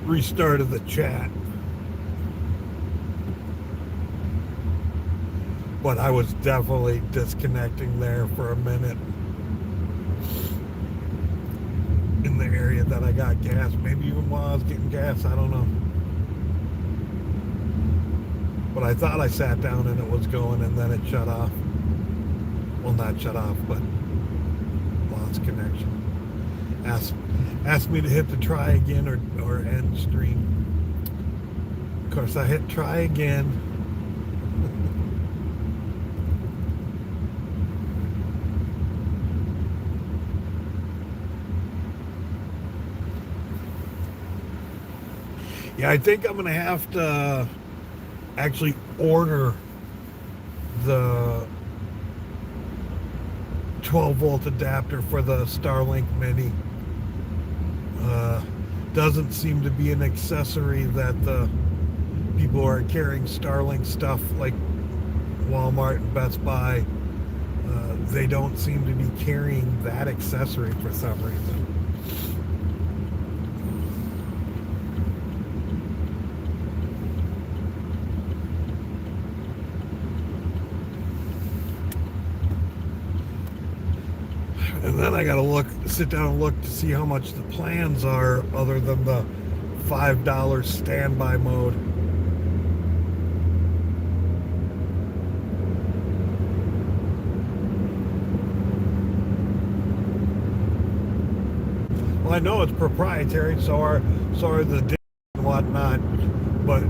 S1: restart of the chat. But I was definitely disconnecting there for a minute in the area that I got gas. Maybe even while I was getting gas, I don't know. But I thought I sat down and it was going, and then it shut off. Well, not shut off, but lost connection. Asked me to hit the try again or end stream. Of course, I hit try again. Yeah, I think I'm going to have to actually order the 12-volt adapter for the Starlink Mini. Doesn't seem to be an accessory that the people who are carrying Starlink stuff like Walmart and Best Buy, they don't seem to be carrying that accessory for some reason. And then I gotta sit down and look to see how much the plans are other than the $5 standby mode. Well, I know it's proprietary, so are the discs and whatnot, but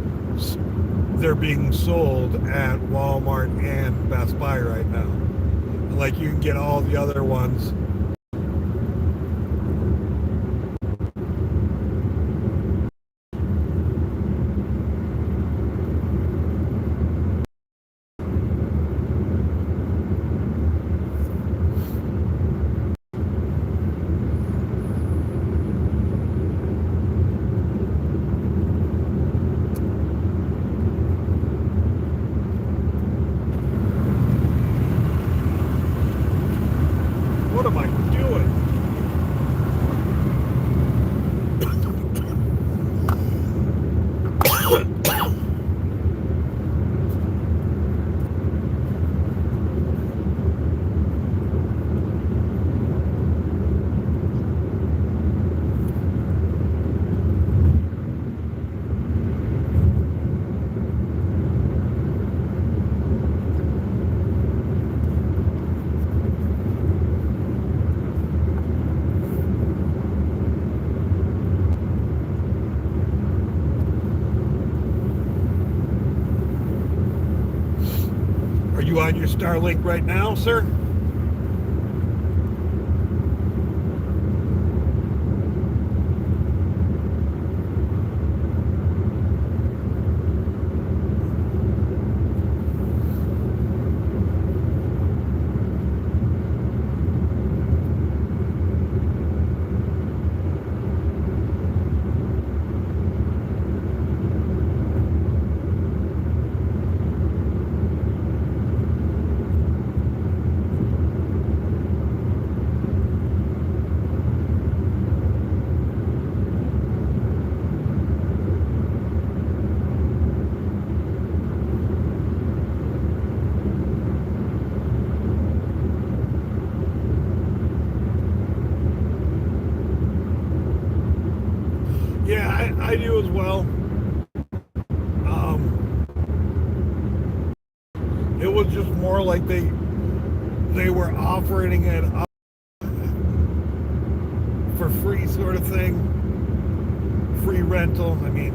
S1: they're being sold at Walmart and Best Buy right now. Like, you can get all the other ones. What am I doing? Are you on your Starlink right now, sir? Yeah, I do as well. It was just more like they were offering it up for free sort of thing. Free rental. I mean,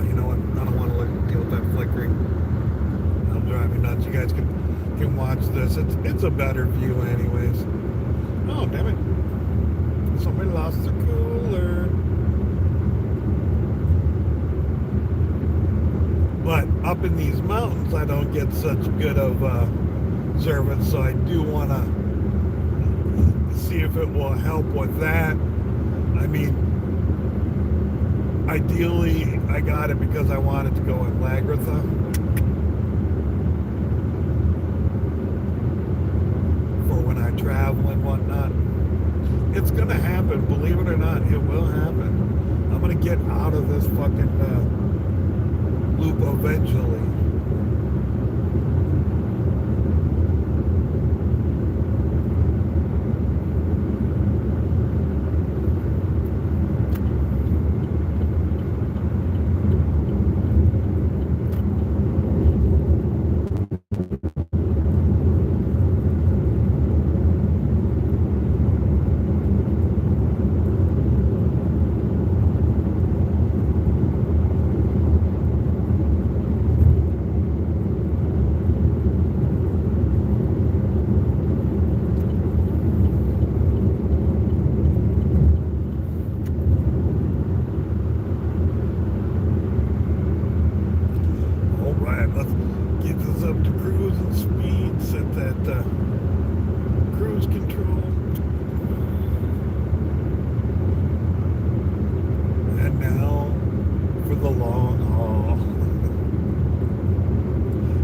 S1: you know what? I don't want to deal with that flickering. It'll drive me nuts. You guys can watch this. It's a better view anyways. Oh, damn it. Somebody lost their cooler. But up in these mountains, I don't get such good of service, so I do want to see if it will help with that. I mean, ideally, I got it because I wanted to go in Lagratha. For when I travel and whatnot. It's going to happen, believe it or not, it will happen. I'm going to get out of this fucking loop eventually.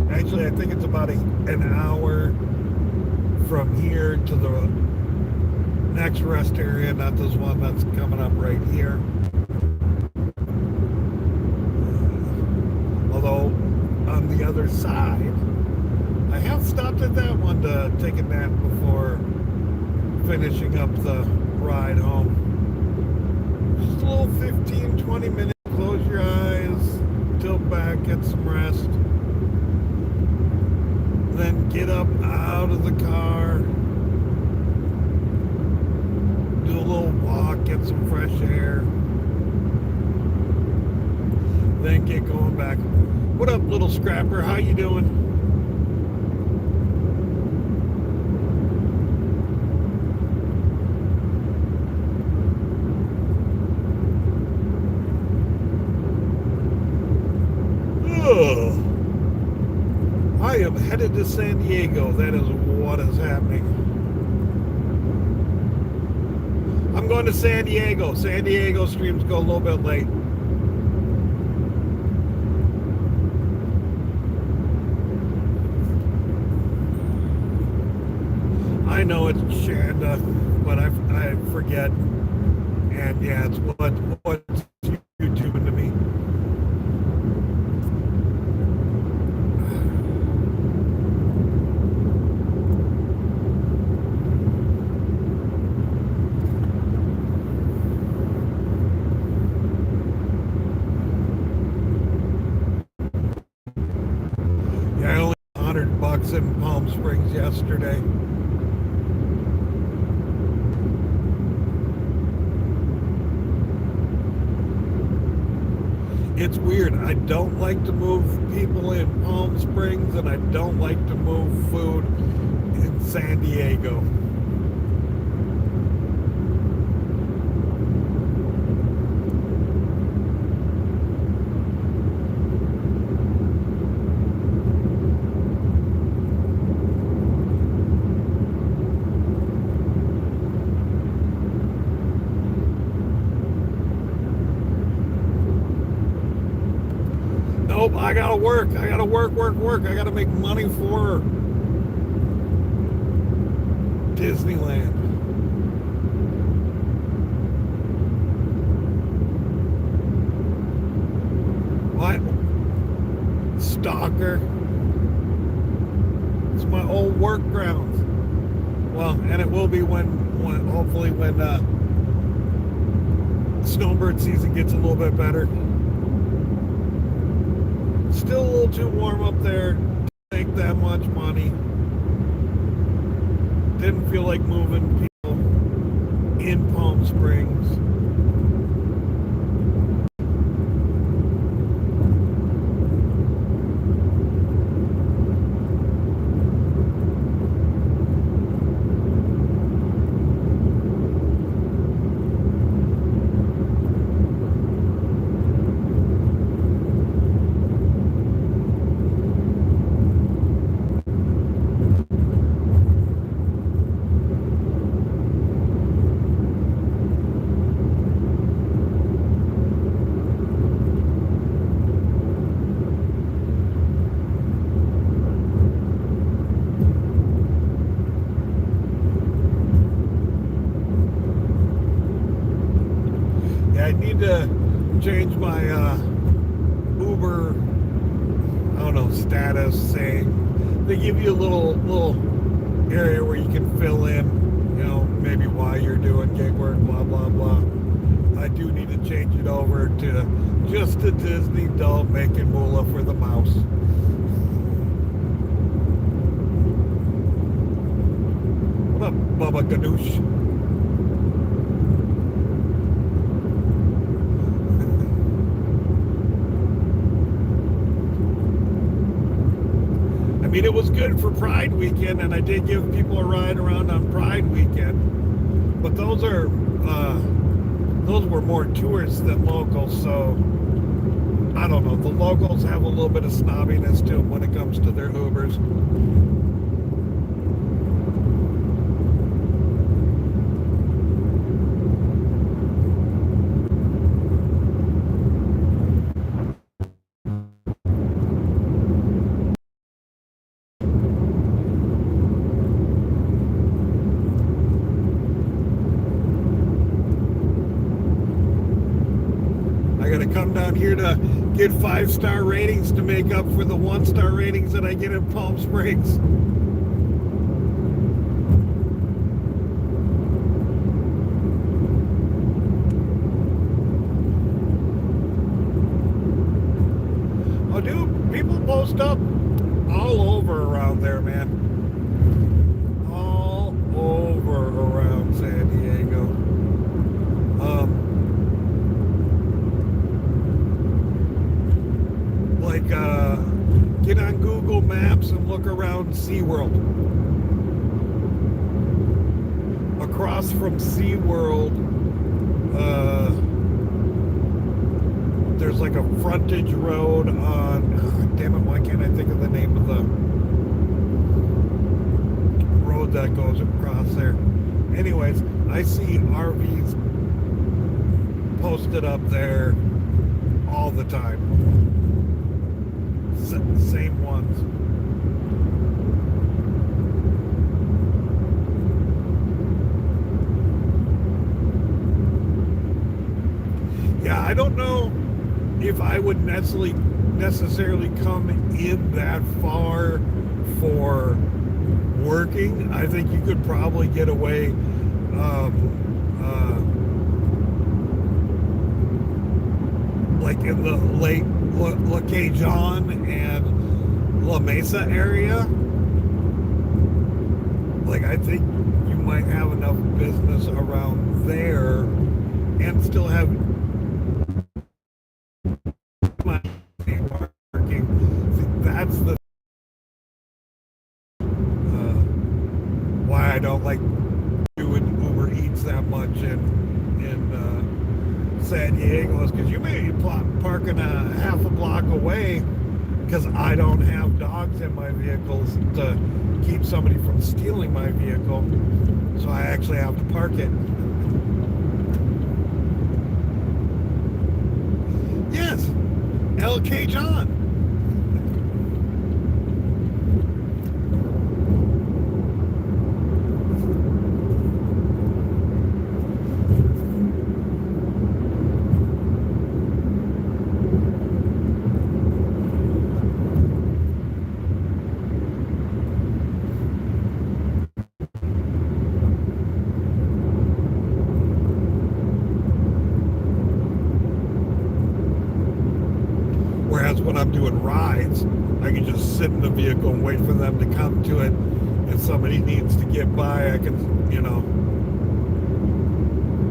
S1: Actually, I think it's about an hour from here to the next rest area, not this one that's coming up right here. Although, on the other side, I have stopped at that one to take a nap before finishing up the ride home. Just a little 15, 20 minutes. Close your eyes, tilt back, get some rest. Then get up out of the car, do a little walk, get some fresh air, then get going back. What up, little scrapper? How you doing? Ugh. I am headed to San Diego. That is what is happening. I'm going to San Diego. San Diego streams go a little bit late. I know it's Shanda, but I forget. And yeah, it's what's YouTube to me. Yeah, I only got $100 in Palm Springs yesterday. It's weird. I don't like to move people in Palm Springs, and I don't like to move food in San Diego. Nope, I gotta work. I gotta work. I gotta make money for Disneyland. What? Stalker. It's my old work grounds. Well, and it will be when hopefully when snowbird season gets a little bit better. Still a little too warm up there to make that much money. Didn't feel like moving people in Palm Springs. I need to change my Uber, I don't know, status saying. They give you a little area where you can fill in, you know, maybe why you're doing gig work, blah, blah, blah. I do need to change it over to just a Disney doll making moolah for the mouse. What up, Bubba Ganoush? I mean, it was good for Pride Weekend, and I did give people a ride around on Pride Weekend. But those were more tourists than locals, so I don't know. The locals have a little bit of snobbiness to them when it comes to their Ubers. Come down here to get 5-star ratings to make up for the 1-star ratings that I get in Palm Springs. Oh, dude, people post up all over around there, man. All over around San Diego. Get on Google Maps and look around SeaWorld. Across from SeaWorld, there's like a frontage road on, oh, damn it, why can't I think of the name of the road that goes across there? Anyways, I see RVs posted up there all the time. Same ones. I don't know if I would necessarily come in that far for working. I think you could probably get away like in the Lake La Cajun and La Mesa area. Like, I think you might have enough business around there and still have parking. See, that's the why I don't like doing Uber Eats that much in San Diego, is because you may be parking a half a block away because I don't have dogs in my vehicles to keep somebody from stealing my vehicle, so I actually have to park it. Yes, LK John. Whereas when I'm doing rides, I can just sit in the vehicle and wait for them to come to it. If somebody needs to get by, I can, you know,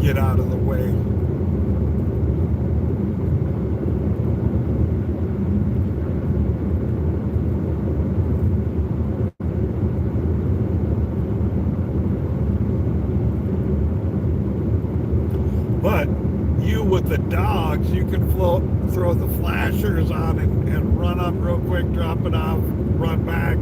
S1: get out of the way. But you with the dogs, you can throw the flashers on and run up real quick, drop it off, run back.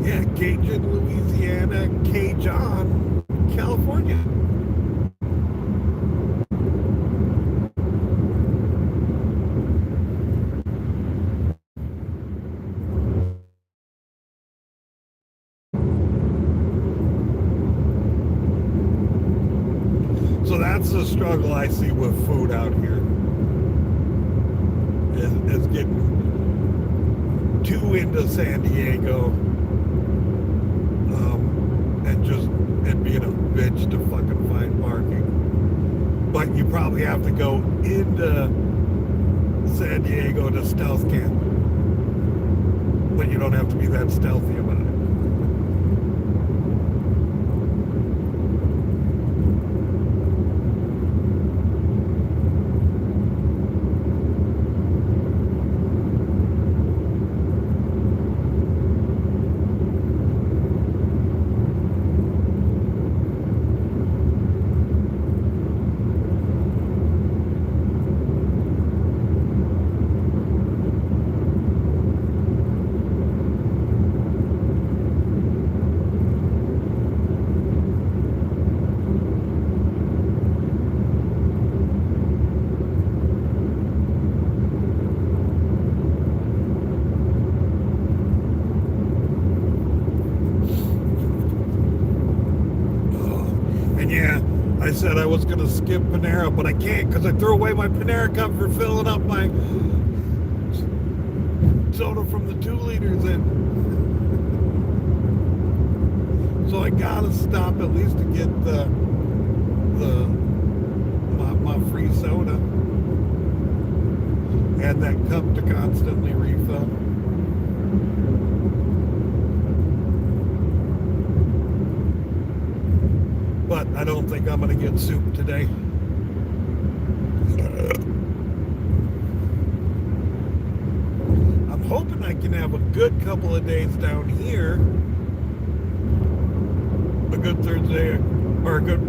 S1: Yeah, Cajun, Louisiana, Cajun, California. So that's the struggle I see with food out here. Is getting too into San Diego, and being a bitch to fucking find parking. But you probably have to go into San Diego to stealth camp. But you don't have to be that stealthy about it. I said I was going to skip Panera, but I can't because I threw away my Panera cup for filling up my soda from the 2 liters in. So I gotta stop at least to get my free soda and that cup to constantly refill. But I don't think I'm going to get soup today. I'm hoping I can have a good couple of days down here. A good Thursday, or a good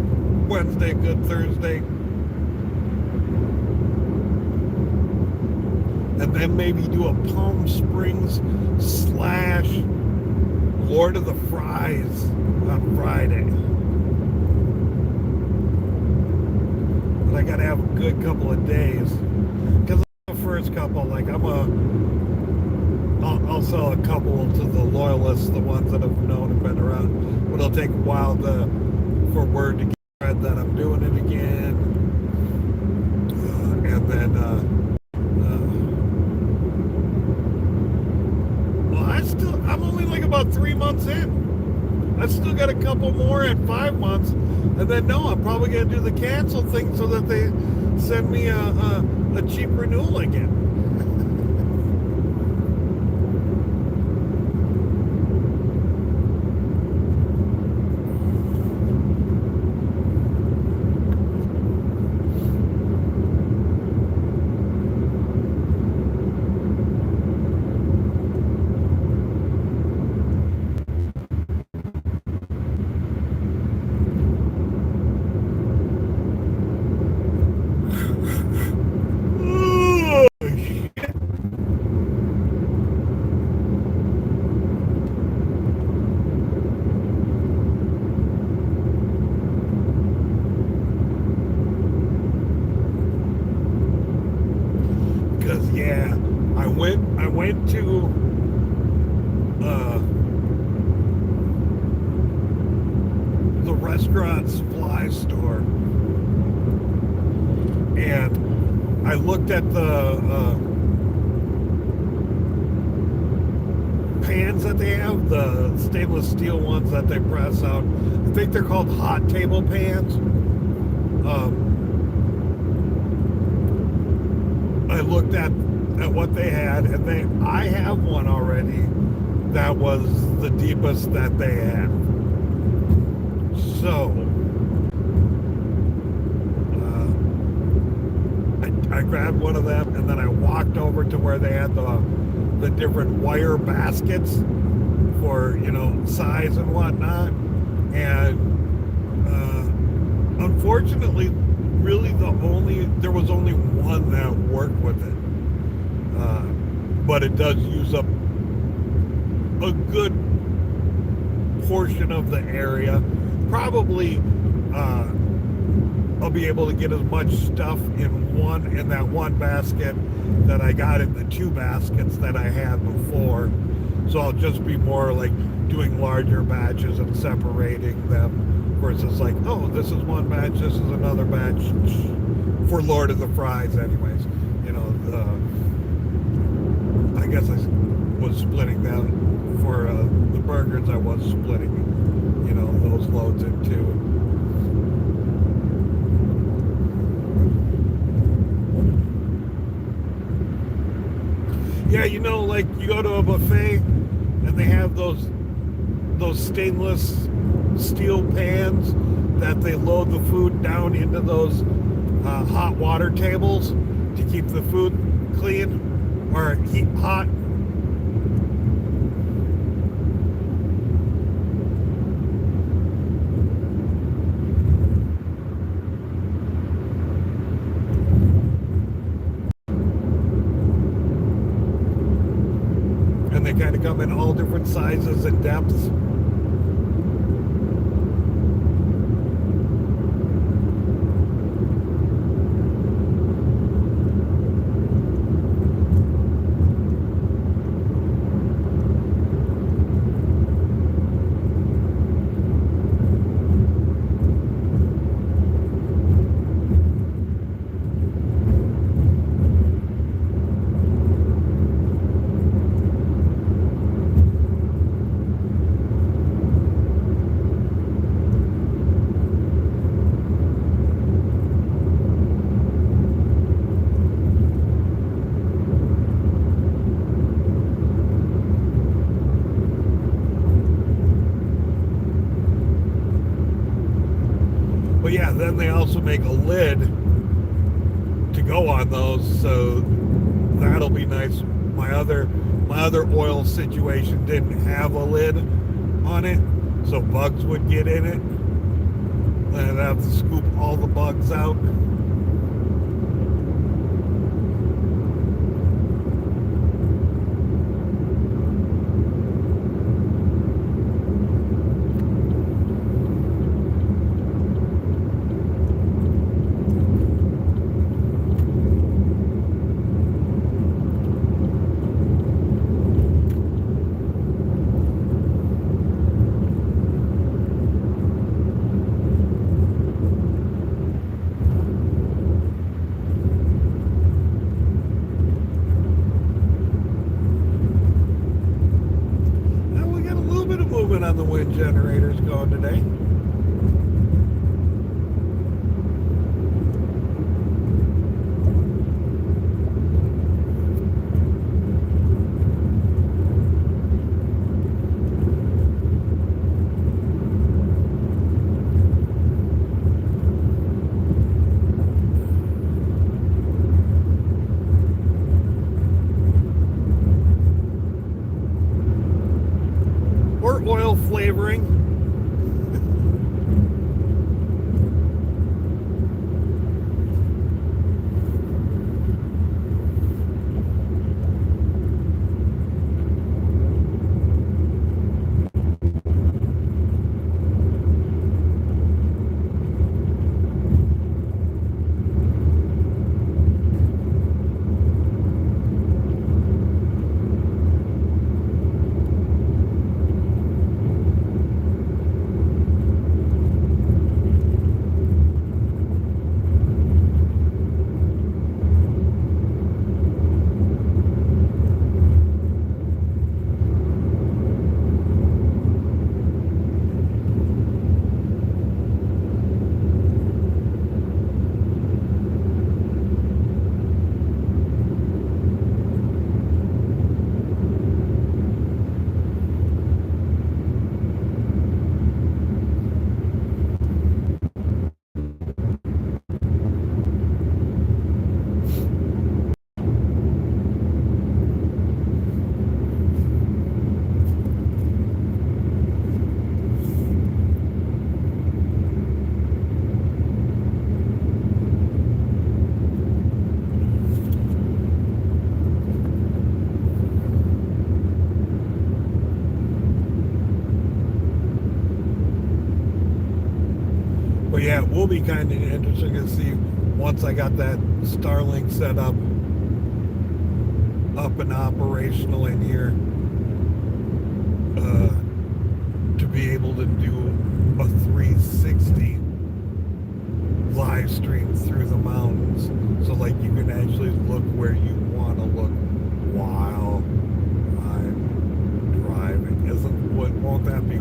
S1: Wednesday, good Thursday. And then maybe do a Palm Springs / Lord of the Fries on Friday. got to have a good couple of days. Because the first couple, like I'll sell a couple to the loyalists, the ones that have known and been around. But it'll take a while for word to get spread that I'm doing it again. And then, well, I'm only like about 3 months in. I've still got a couple more at 5 months. And then, no, I'm probably going to do the cancel thing so that they send me a cheap renewal again. I went to the restaurant supply store, and I looked at the pans that they have, the stainless steel ones that they press out. I think they're called hot table pans. I looked at what they had, and I have one already that was the deepest that they had. So I grabbed one of them, and then I walked over to where they had the different wire baskets for, size and whatnot. And unfortunately, really there was only one that worked with it. But it does use up a good portion of the area. Probably I'll be able to get as much stuff in that one basket that I got in the 2 baskets that I had before. So I'll just be more like doing larger batches and separating them versus like, oh, this is one batch, this is another batch for Lord of the Fries anyways. I guess I was splitting them for the burgers. I was splitting, those loads in 2. Yeah, like you go to a buffet and they have those stainless steel pans that they load the food down into those hot water tables to keep the food clean or heat hot. And they kind of come in all different sizes and depths. But yeah, then they also make a lid to go on those, so that'll be nice. My other oil situation didn't have a lid on it, so bugs would get in it. Then I'd have to scoop all the bugs out. little bit of movement on the wind generators going today. Oil flavoring. But yeah, it will be kind of interesting to see once I got that Starlink set up and operational in here, to be able to do a 360 live stream through the mountains. So like you can actually look where you want to look while I'm driving. Won't that be